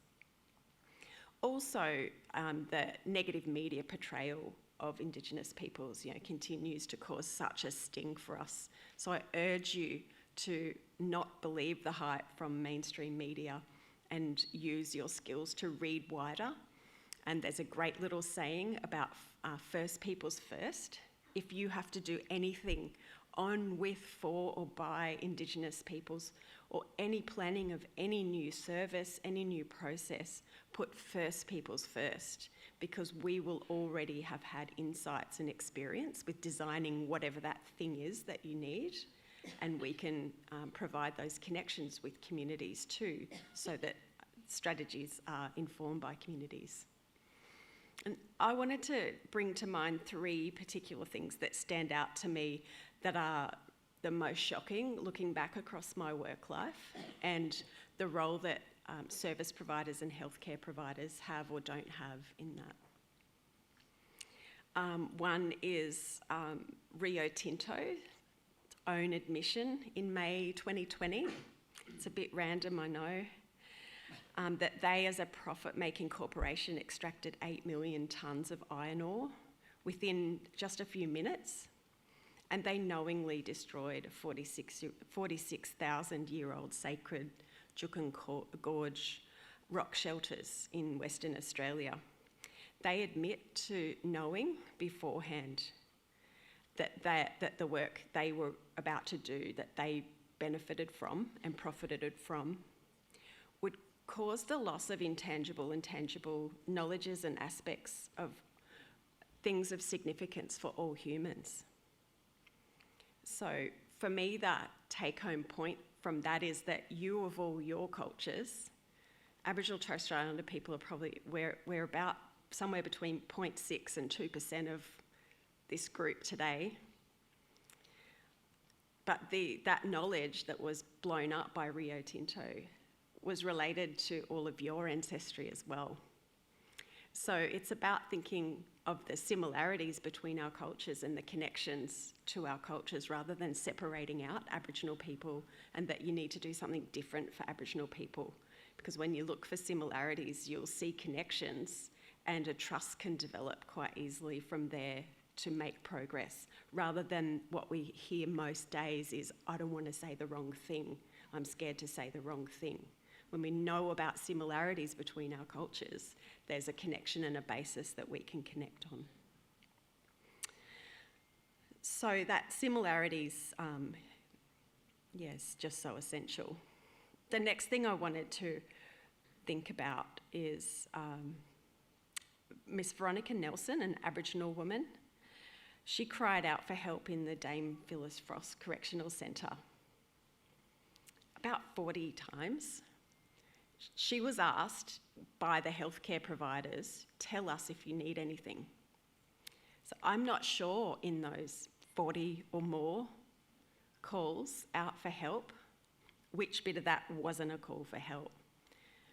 Also, the negative media portrayal of Indigenous peoples, continues to cause such a sting for us. So I urge you to not believe the hype from mainstream media and use your skills to read wider. And there's a great little saying about first peoples first. If you have to do anything on, with, for or by Indigenous peoples, or any planning of any new service, any new process, put first peoples first, because we will already have had insights and experience with designing whatever that thing is that you need, and we can provide those connections with communities too, so that strategies are informed by communities. And I wanted to bring to mind 3 particular things that stand out to me that are the most shocking looking back across my work life, and the role that service providers and healthcare providers have or don't have in that. One is Rio Tinto's own admission in May 2020. It's a bit random, I know. That they, as a profit-making corporation, extracted 8 million tonnes of iron ore within just a few minutes, and they knowingly destroyed 46,000-year-old sacred Juukan Gorge rock shelters in Western Australia. They admit to knowing beforehand that the work they were about to do, that they benefited from and profited from, would cause the loss of intangible and tangible knowledges and aspects of things of significance for all humans. So for me, that take-home point from that is that you, of all your cultures, Aboriginal Torres Strait Islander people are probably, we're about somewhere between 0.6 and 2% of this group today. But that knowledge that was blown up by Rio Tinto was related to all of your ancestry as well. So it's about thinking of the similarities between our cultures and the connections to our cultures, rather than separating out Aboriginal people and that you need to do something different for Aboriginal people. Because when you look for similarities, you'll see connections, and a trust can develop quite easily from there to make progress, rather than what we hear most days is, I don't want to say the wrong thing, I'm scared to say the wrong thing. When we know about similarities between our cultures, there's a connection and a basis that we can connect on. So that similarities, yes, just so essential. The next thing I wanted to think about is Miss Veronica Nelson, an Aboriginal woman. She cried out for help in the Dame Phyllis Frost Correctional Centre about 40 times. She was asked by the healthcare providers, tell us if you need anything. So I'm not sure in those 40 or more calls out for help, which bit of that wasn't a call for help.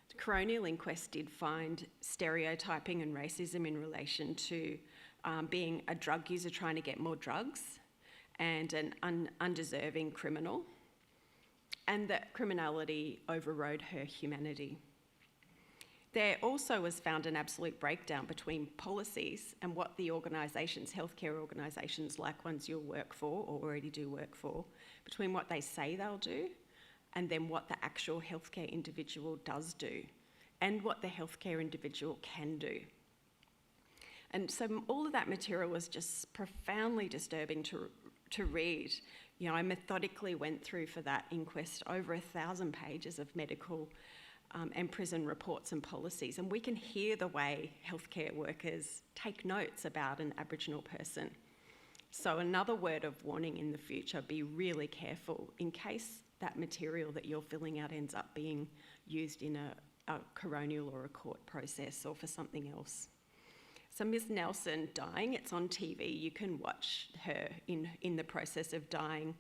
The coronial inquest did find stereotyping and racism in relation to being a drug user trying to get more drugs and an undeserving criminal, and that criminality overrode her humanity. There also was found an absolute breakdown between policies and what the organisations, healthcare organisations like ones you'll work for or already do work for, between what they say they'll do and then what the actual healthcare individual does do and what the healthcare individual can do. And so all of that material was just profoundly disturbing to read. You know, I methodically went through for that inquest over 1,000 pages of medical and prison reports and policies, and we can hear the way healthcare workers take notes about an Aboriginal person. So another word of warning in the future, be really careful in case that material that you're filling out ends up being used in a coronial or a court process or for something else. So Ms. Nelson dying, it's on TV, you can watch her in the process of dying,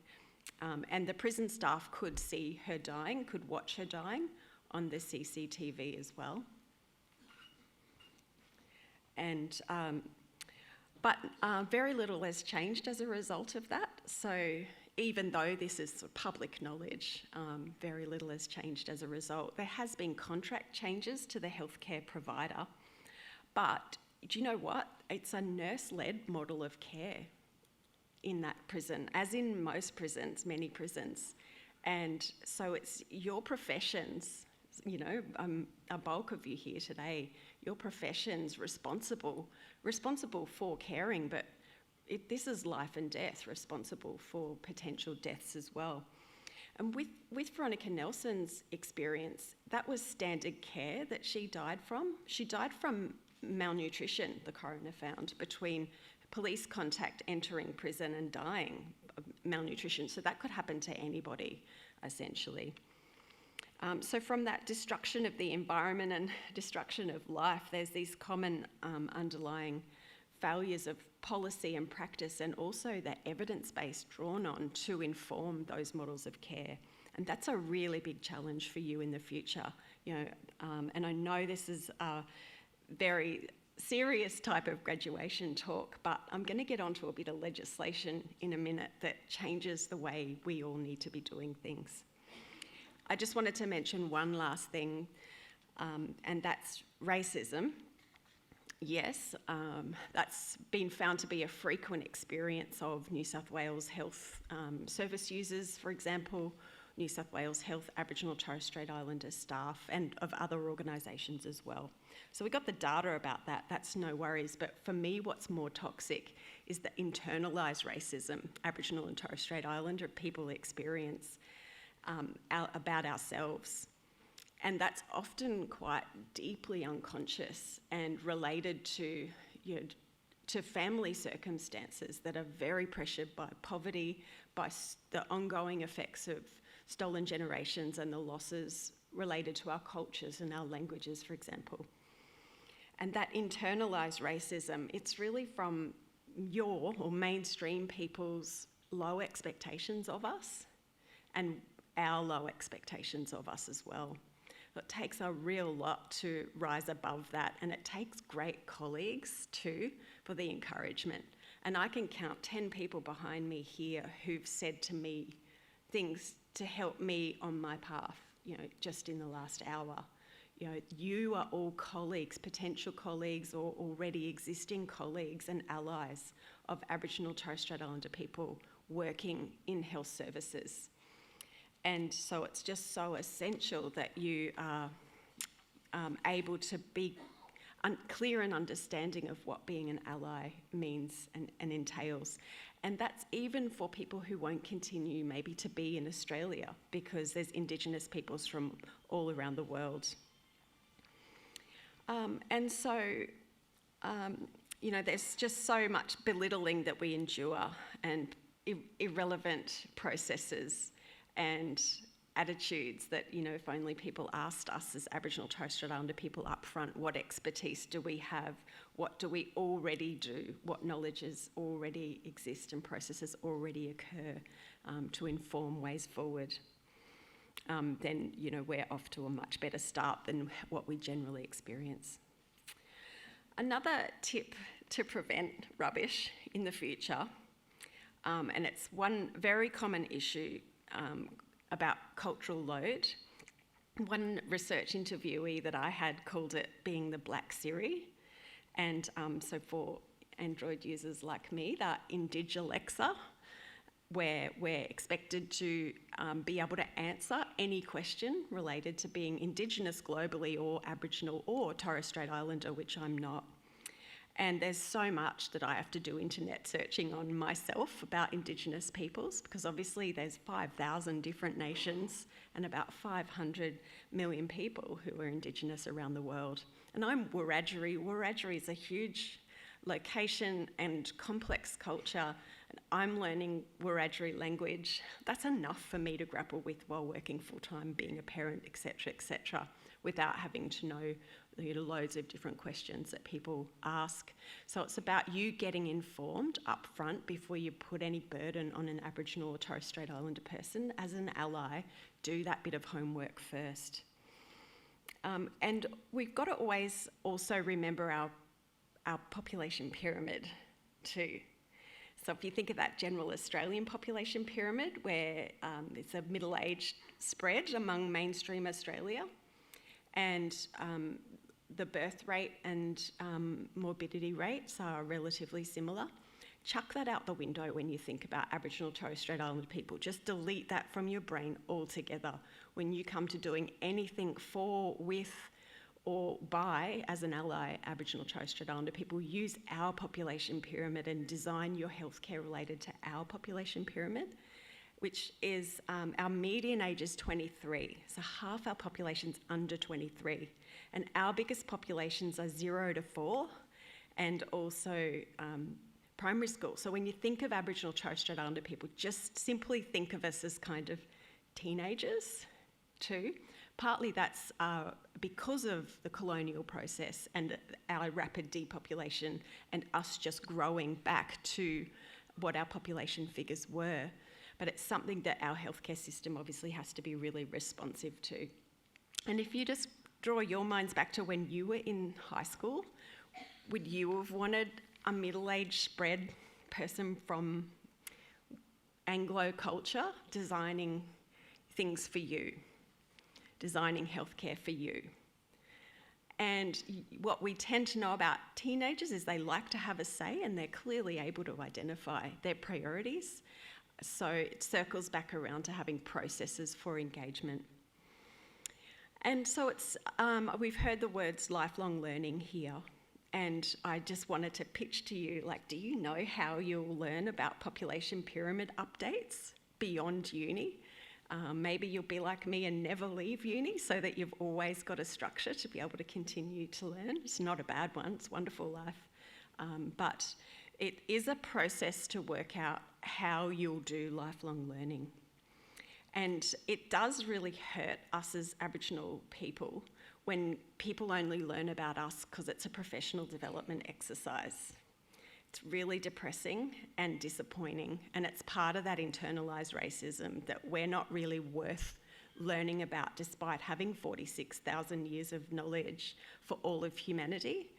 and the prison staff could see her dying, could watch her dying on the CCTV as well. And, but very little has changed as a result of that. So even though this is public knowledge, very little has changed as a result. There has been contract changes to the healthcare provider, but do you know what? It's a nurse-led model of care in that prison, as in most prisons, many prisons. And so it's your professions, you know, a bulk of you here today, your profession's responsible for caring, but this is life and death, responsible for potential deaths as well. And with Veronica Nelson's experience, that was standard care that she died from. She died from malnutrition, the coroner found, between police contact, entering prison and dying of malnutrition. So that could happen to anybody, essentially. So from that destruction of the environment and destruction of life, there's these common underlying failures of policy and practice, and also the evidence base drawn on to inform those models of care. And that's a really big challenge for you in the future. You know, and I know this is very serious type of graduation talk, but I'm going to get onto a bit of legislation in a minute that changes the way we all need to be doing things. I just wanted to mention one last thing, and that's racism. Yes, that's been found to be a frequent experience of New South Wales health service users, for example, New South Wales Health Aboriginal Torres Strait Islander staff, and of other organisations as well. So we got the data about that, that's no worries, but for me what's more toxic is the internalised racism Aboriginal and Torres Strait Islander people experience about ourselves. And that's often quite deeply unconscious and related to, you know, to family circumstances that are very pressured by poverty, by the ongoing effects of stolen generations and the losses related to our cultures and our languages, for example. And that internalised racism, it's really from your or mainstream people's low expectations of us and our low expectations of us as well. It takes a real lot to rise above that, and it takes great colleagues too for the encouragement. And I can count 10 people behind me here who've said to me things to help me on my path, you know, just in the last hour. You know, you are all colleagues, potential colleagues or already existing colleagues and allies of Aboriginal Torres Strait Islander people working in health services. And so it's just so essential that you are able to be clear and understanding of what being an ally means and entails. And that's even for people who won't continue maybe to be in Australia, because there's Indigenous peoples from all around the world. And so, there's just so much belittling that we endure and irrelevant processes and attitudes that, if only people asked us as Aboriginal and Torres Strait Islander people up front, what expertise do we have? What do we already do? What knowledges already exist and processes already occur to inform ways forward? Then, we're off to a much better start than what we generally experience. Another tip to prevent rubbish in the future, and it's one very common issue about cultural load. One research interviewee that I had called it being the Black Siri. And so for Android users like me, that Indigalexa, where we're expected to be able to answer any question related to being Indigenous globally or Aboriginal or Torres Strait Islander, which I'm not. And there's so much that I have to do internet searching on myself about Indigenous peoples, because obviously there's 5,000 different nations and about 500 million people who are Indigenous around the world. And I'm Wiradjuri. Wiradjuri is a huge location and complex culture, and I'm learning Wiradjuri language. That's enough for me to grapple with while working full-time, being a parent, etc., without having to know loads of different questions that people ask. So it's about you getting informed up front before you put any burden on an Aboriginal or Torres Strait Islander person. As an ally, do that bit of homework first. And we've got to always also remember our population pyramid too. So if you think of that general Australian population pyramid, where it's a middle-aged spread among mainstream Australia, and the birth rate and morbidity rates are relatively similar. Chuck that out the window when you think about Aboriginal Torres Strait Islander people. Just delete that from your brain altogether when you come to doing anything for, with, or by, as an ally, Aboriginal Torres Strait Islander people. Use our population pyramid and design your healthcare related to our population pyramid, which is our median age is 23. So half our population's under 23. And our biggest populations are 0 to 4 and also primary school. So when you think of Aboriginal Torres Strait Islander people, just simply think of us as kind of teenagers too. Partly that's because of the colonial process and our rapid depopulation and us just growing back to what our population figures were. But it's something that our healthcare system obviously has to be really responsive to. And if you just draw your minds back to when you were in high school, would you have wanted a middle-aged spread person from Anglo culture designing things for you, designing healthcare for you? And what we tend to know about teenagers is they like to have a say, and they're clearly able to identify their priorities. So it circles back around to having processes for engagement. And so it's, we've heard the words lifelong learning here, and I just wanted to pitch to you, do you know how you'll learn about population pyramid updates beyond uni? Maybe you'll be like me and never leave uni, so that you've always got a structure to be able to continue to learn. It's not a bad one, it's a wonderful life. But it is a process to work out how you'll do lifelong learning. And it does really hurt us as Aboriginal people when people only learn about us because it's a professional development exercise. It's really depressing and disappointing, and it's part of that internalised racism that we're not really worth learning about despite having 46,000 years of knowledge for all of humanity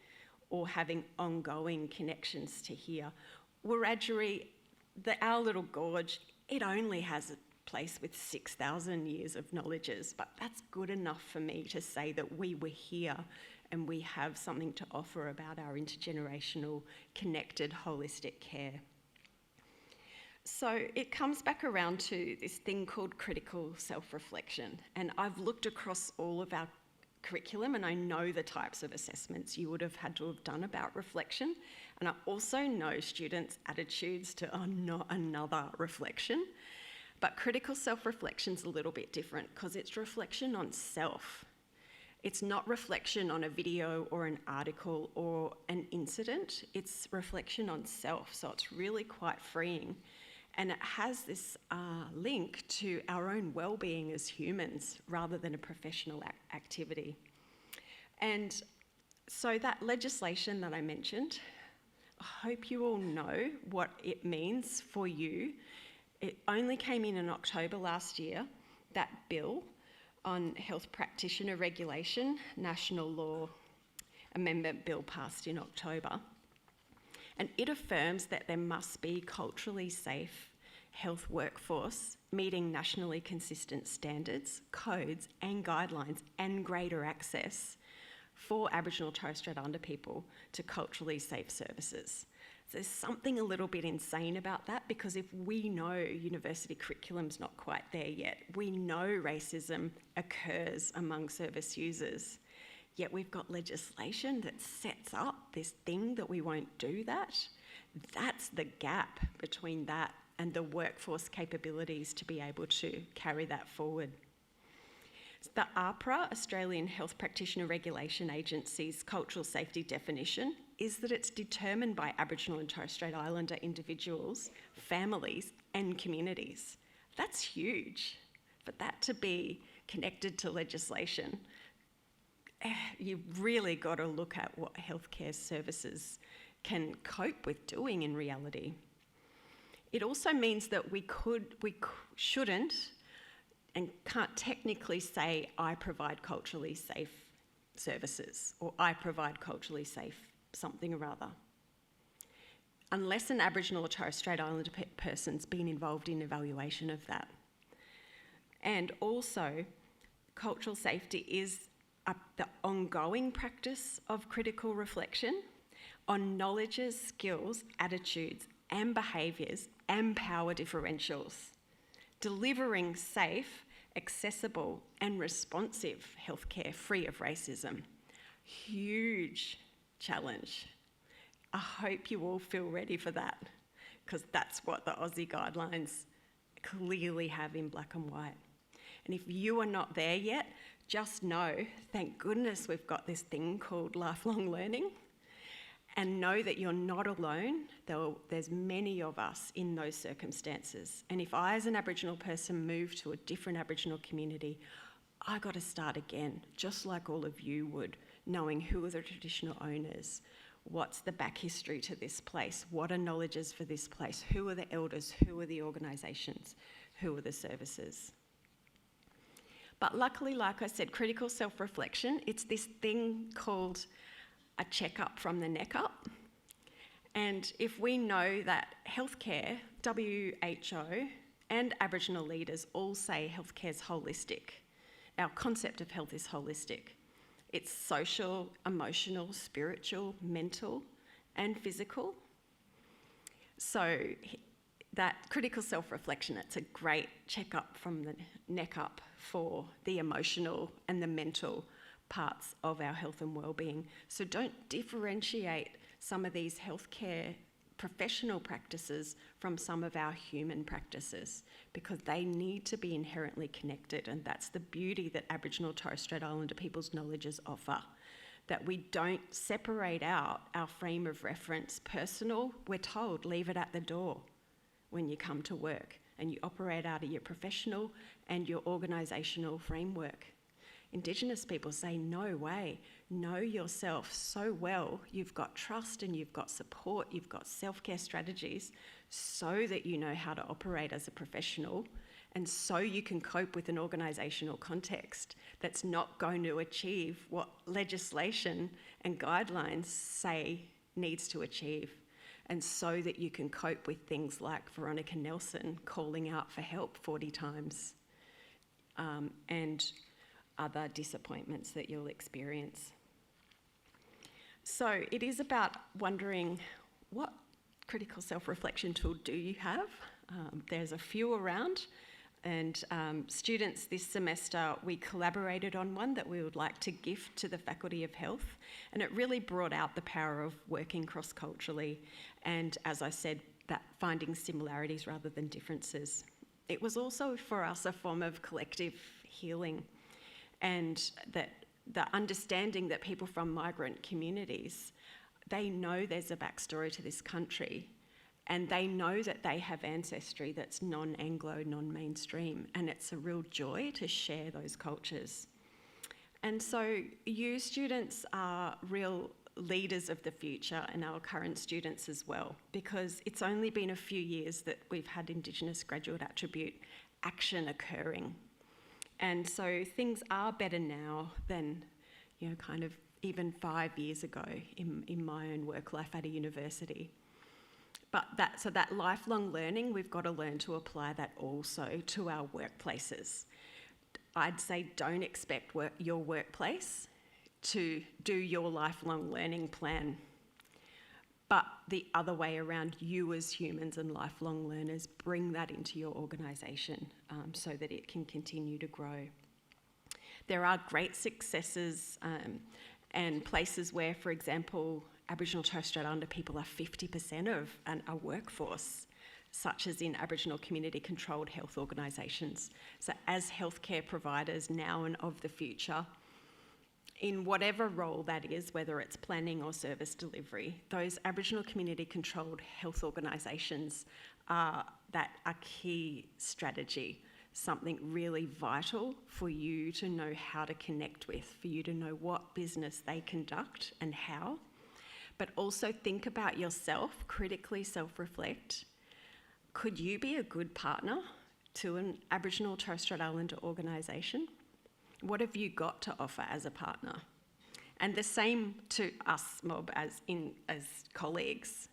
or having ongoing connections to here. Wiradjuri, our little gorge, it only has a place with 6,000 years of knowledges, but that's good enough for me to say that we were here and we have something to offer about our intergenerational, connected, holistic care. So it comes back around to this thing called critical self-reflection. And I've looked across all of our curriculum, and I know the types of assessments you would have had to have done about reflection. And I also know students' attitudes to, oh, not another reflection. But critical self-reflection's a little bit different because it's reflection on self. It's not reflection on a video or an article or an incident, it's reflection on self, so it's really quite freeing. And it has this link to our own well-being as humans rather than a professional activity. And so that legislation that I mentioned, I hope you all know what it means for you. It only came in October last year, that bill on health practitioner regulation, national law amendment bill passed in October. And it affirms that there must be culturally safe health workforce meeting nationally consistent standards, codes and guidelines and greater access for Aboriginal and Torres Strait Islander people to culturally safe services. So there's something a little bit insane about that, because if we know university curriculum's not quite there yet, we know racism occurs among service users, yet we've got legislation that sets up this thing that we won't do that. That's the gap between that and the workforce capabilities to be able to carry that forward. The AHPRA, Australian Health Practitioner Regulation Agency's cultural safety definition is that it's determined by Aboriginal and Torres Strait Islander individuals, families and communities. That's huge. For that to be connected to legislation, you've really got to look at what healthcare services can cope with doing in reality. It also means that we shouldn't and can't technically say, I provide culturally safe services, or I provide culturally safe something or other, unless an Aboriginal or Torres Strait Islander person's been involved in evaluation of that. And also, cultural safety is the ongoing practice of critical reflection on knowledges, skills, attitudes and behaviours and power differentials, delivering safe, accessible and responsive healthcare free of racism. Huge challenge. I hope you all feel ready for that, because that's what the Aussie guidelines clearly have in black and white. And if you are not there yet, just know, thank goodness we've got this thing called lifelong learning, and know that you're not alone. There's many of us in those circumstances. And if I, as an Aboriginal person, move to a different Aboriginal community, I got to start again, just like all of you would, knowing who are the traditional owners, what's the back history to this place, what are knowledges for this place, who are the elders, who are the organisations, who are the services. But luckily, like I said, critical self-reflection, it's this thing called a checkup from the neck up. And if we know that healthcare, WHO and Aboriginal leaders all say healthcare's holistic, our concept of health is holistic. It's social, emotional, spiritual, mental and physical. So that critical self-reflection, it's a great checkup from the neck up for the emotional and the mental parts of our health and well-being. So don't differentiate some of these healthcare professional practices from some of our human practices, because they need to be inherently connected, and that's the beauty that Aboriginal Torres Strait Islander people's knowledges offer, that we don't separate out our frame of reference. Personal, we're told, leave it at the door when you come to work, and you operate out of your professional and your organisational framework. Indigenous people say, no way, know yourself so well, you've got trust and you've got support, you've got self-care strategies so that you know how to operate as a professional, and so you can cope with an organisational context that's not going to achieve what legislation and guidelines say needs to achieve, and so that you can cope with things like Veronica Nelson calling out for help 40 times, and other disappointments that you'll experience. So it is about wondering, what critical self-reflection tool do you have? There's a few around, and students this semester, we collaborated on one that we would like to gift to the Faculty of Health, and it really brought out the power of working cross-culturally, and as I said, that finding similarities rather than differences. It was also for us a form of collective healing, and that the understanding that people from migrant communities, they know there's a backstory to this country, and they know that they have ancestry that's non-Anglo, non-mainstream, and it's a real joy to share those cultures. And so you students are real leaders of the future, and our current students as well, because it's only been a few years that we've had Indigenous graduate attribute action occurring. And so things are better now than, you know, kind of even 5 years ago in my own work life at a university. But that lifelong learning, we've got to learn to apply that also to our workplaces. I'd say don't expect your workplace to do your lifelong learning plan, but the other way around, you as humans and lifelong learners, bring that into your organisation so that it can continue to grow. There are great successes and places where, for example, Aboriginal and Torres Strait Islander people are 50% of a workforce, such as in Aboriginal community-controlled health organisations. So as healthcare providers now and of the future, in whatever role that is, whether it's planning or service delivery, those Aboriginal community-controlled health organisations are a key strategy, something really vital for you to know how to connect with, for you to know what business they conduct and how. But also think about yourself, critically self-reflect. Could you be a good partner to an Aboriginal or Torres Strait Islander organisation? What have you got to offer as a partner? And the same to us, Mob, as colleagues.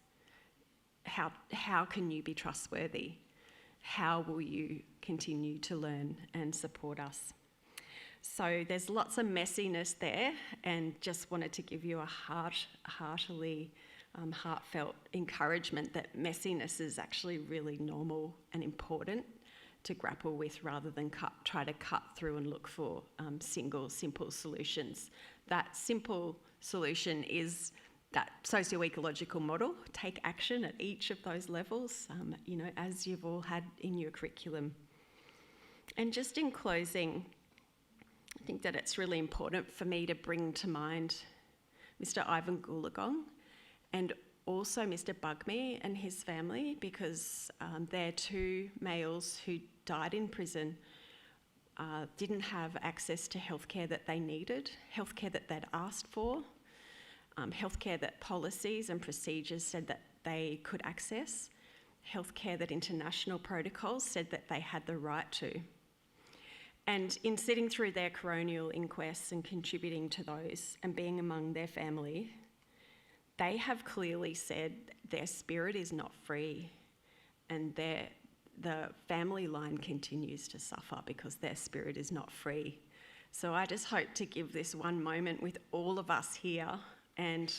How can you be trustworthy? How will you continue to learn and support us? So there's lots of messiness there, and just wanted to give you a heartfelt encouragement that messiness is actually really normal and important to grapple with, rather than try to cut through and look for simple solutions. That simple solution is that socio-ecological model. Take action at each of those levels, you know, as you've all had in your curriculum. And just in closing, I think that it's really important for me to bring to mind Mr. Ivan Goolagong and also Mr. Bugme and his family, because they're two males who died in prison, didn't have access to healthcare that they needed, healthcare that they'd asked for, healthcare that policies and procedures said that they could access, healthcare that international protocols said that they had the right to. And in sitting through their coronial inquests and contributing to those and being among their family, they have clearly said their spirit is not free, and the family line continues to suffer because their spirit is not free. So I just hope to give this one moment with all of us here, and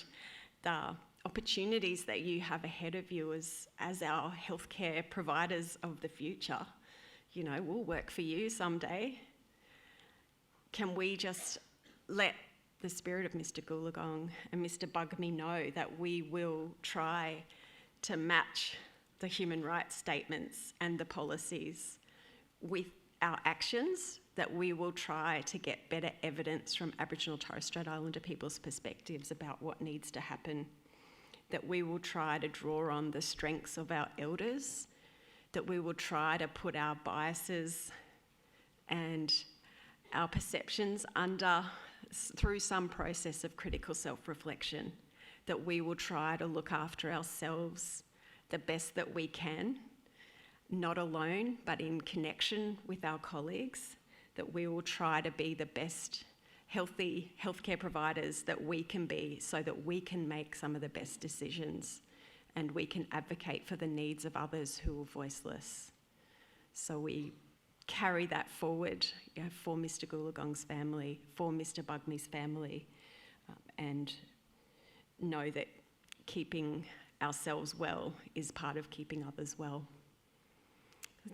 the opportunities that you have ahead of you as our healthcare providers of the future. You know, we'll work for you someday. Can we just let the spirit of Mr. Goolagong and Mr. Bugme know that we will try to match the human rights statements and the policies with our actions, that we will try to get better evidence from Aboriginal and Torres Strait Islander people's perspectives about what needs to happen, that we will try to draw on the strengths of our elders, that we will try to put our biases and our perceptions through some process of critical self-reflection, that we will try to look after ourselves the best that we can, not alone, but in connection with our colleagues, that we will try to be the best healthy healthcare providers that we can be, so that we can make some of the best decisions and we can advocate for the needs of others who are voiceless. So we carry that forward, you know, for Mr. Goolagong's family, for Mr. Bugme's family, and know that keeping ourselves well is part of keeping others well.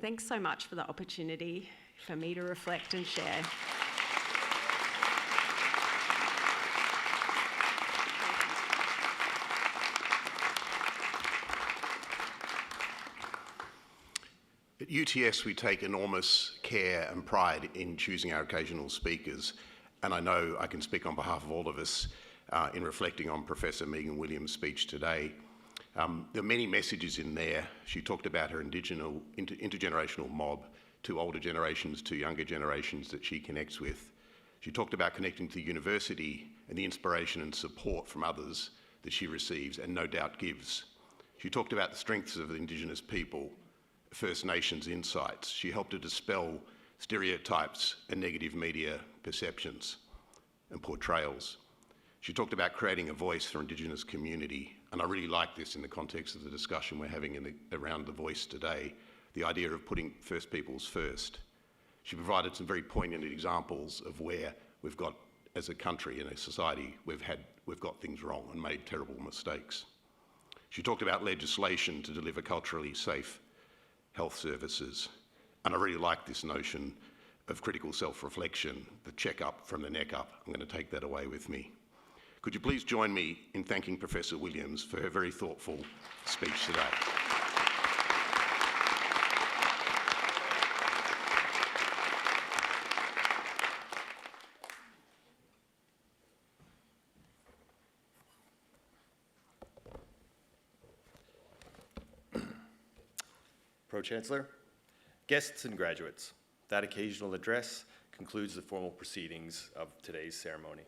Thanks so much for the opportunity for me to reflect and share. At UTS, we take enormous care and pride in choosing our occasional speakers, and I know I can speak on behalf of all of us in reflecting on Professor Megan Williams' speech today. There are many messages in there. She talked about her intergenerational mob, to older generations, to younger generations that she connects with. She talked about connecting to the university and the inspiration and support from others that she receives and no doubt gives. She talked about the strengths of the Indigenous people, First Nations insights. She helped to dispel stereotypes and negative media perceptions and portrayals. She talked about creating a voice for Indigenous community, and I really like this in the context of the discussion we're having around the voice today, the idea of putting First Peoples first. She provided some very poignant examples of where we've got, as a country and a society, we've got things wrong and made terrible mistakes. She talked about legislation to deliver culturally safe health services, and I really like this notion of critical self-reflection, the check-up from the neck up. I'm going to take that away with me. Could you please join me in thanking Professor Williams for her very thoughtful speech today. Pro-Chancellor, guests and graduates, that occasional address concludes the formal proceedings of today's ceremony.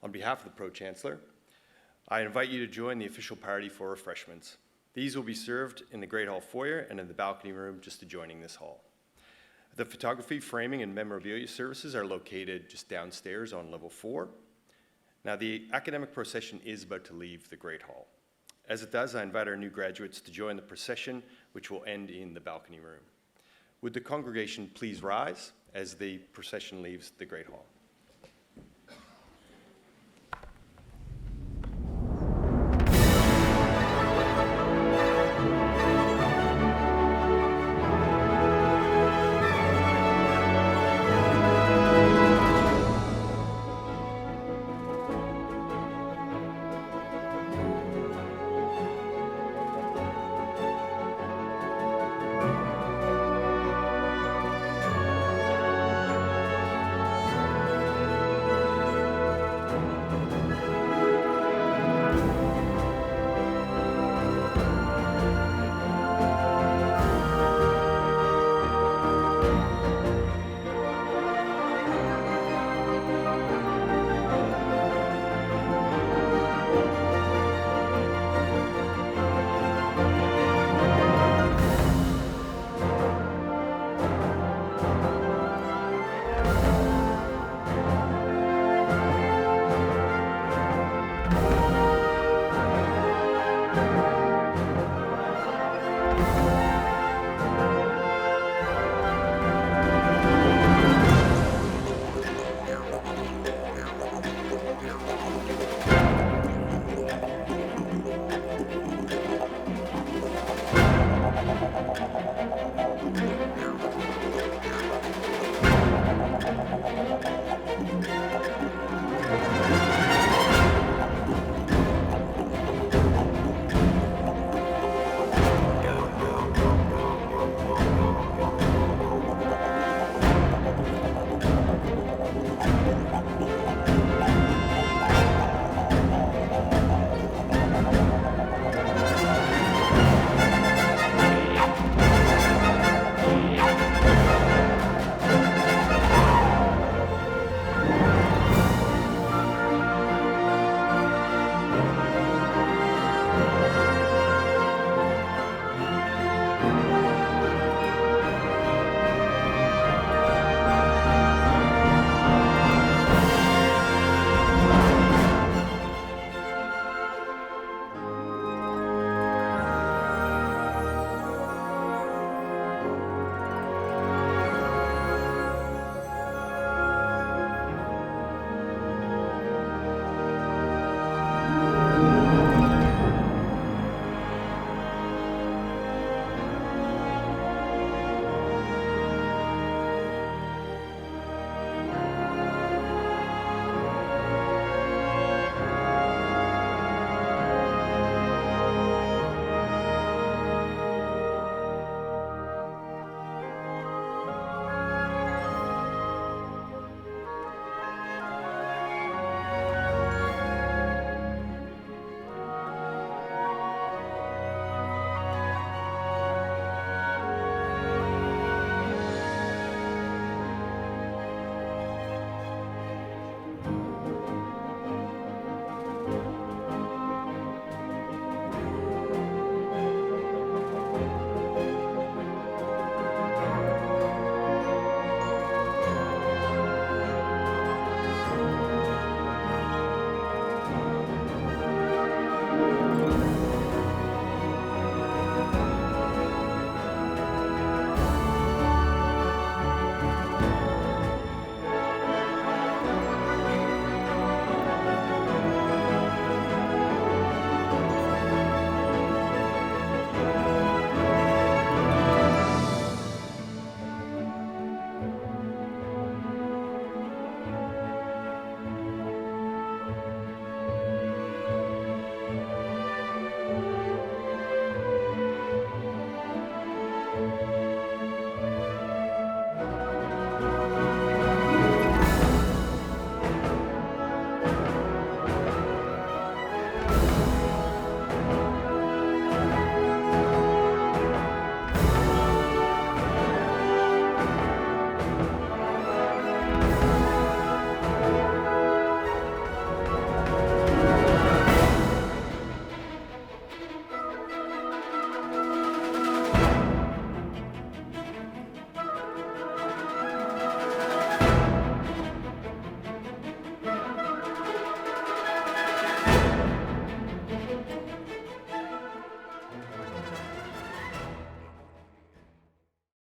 On behalf of the Pro-Chancellor, I invite you to join the official party for refreshments. These will be served in the Great Hall foyer and in the balcony room just adjoining this hall. The photography, framing, and memorabilia services are located just downstairs on level 4. Now, the academic procession is about to leave the Great Hall. As it does, I invite our new graduates to join the procession, which will end in the balcony room. Would the congregation please rise as the procession leaves the Great Hall?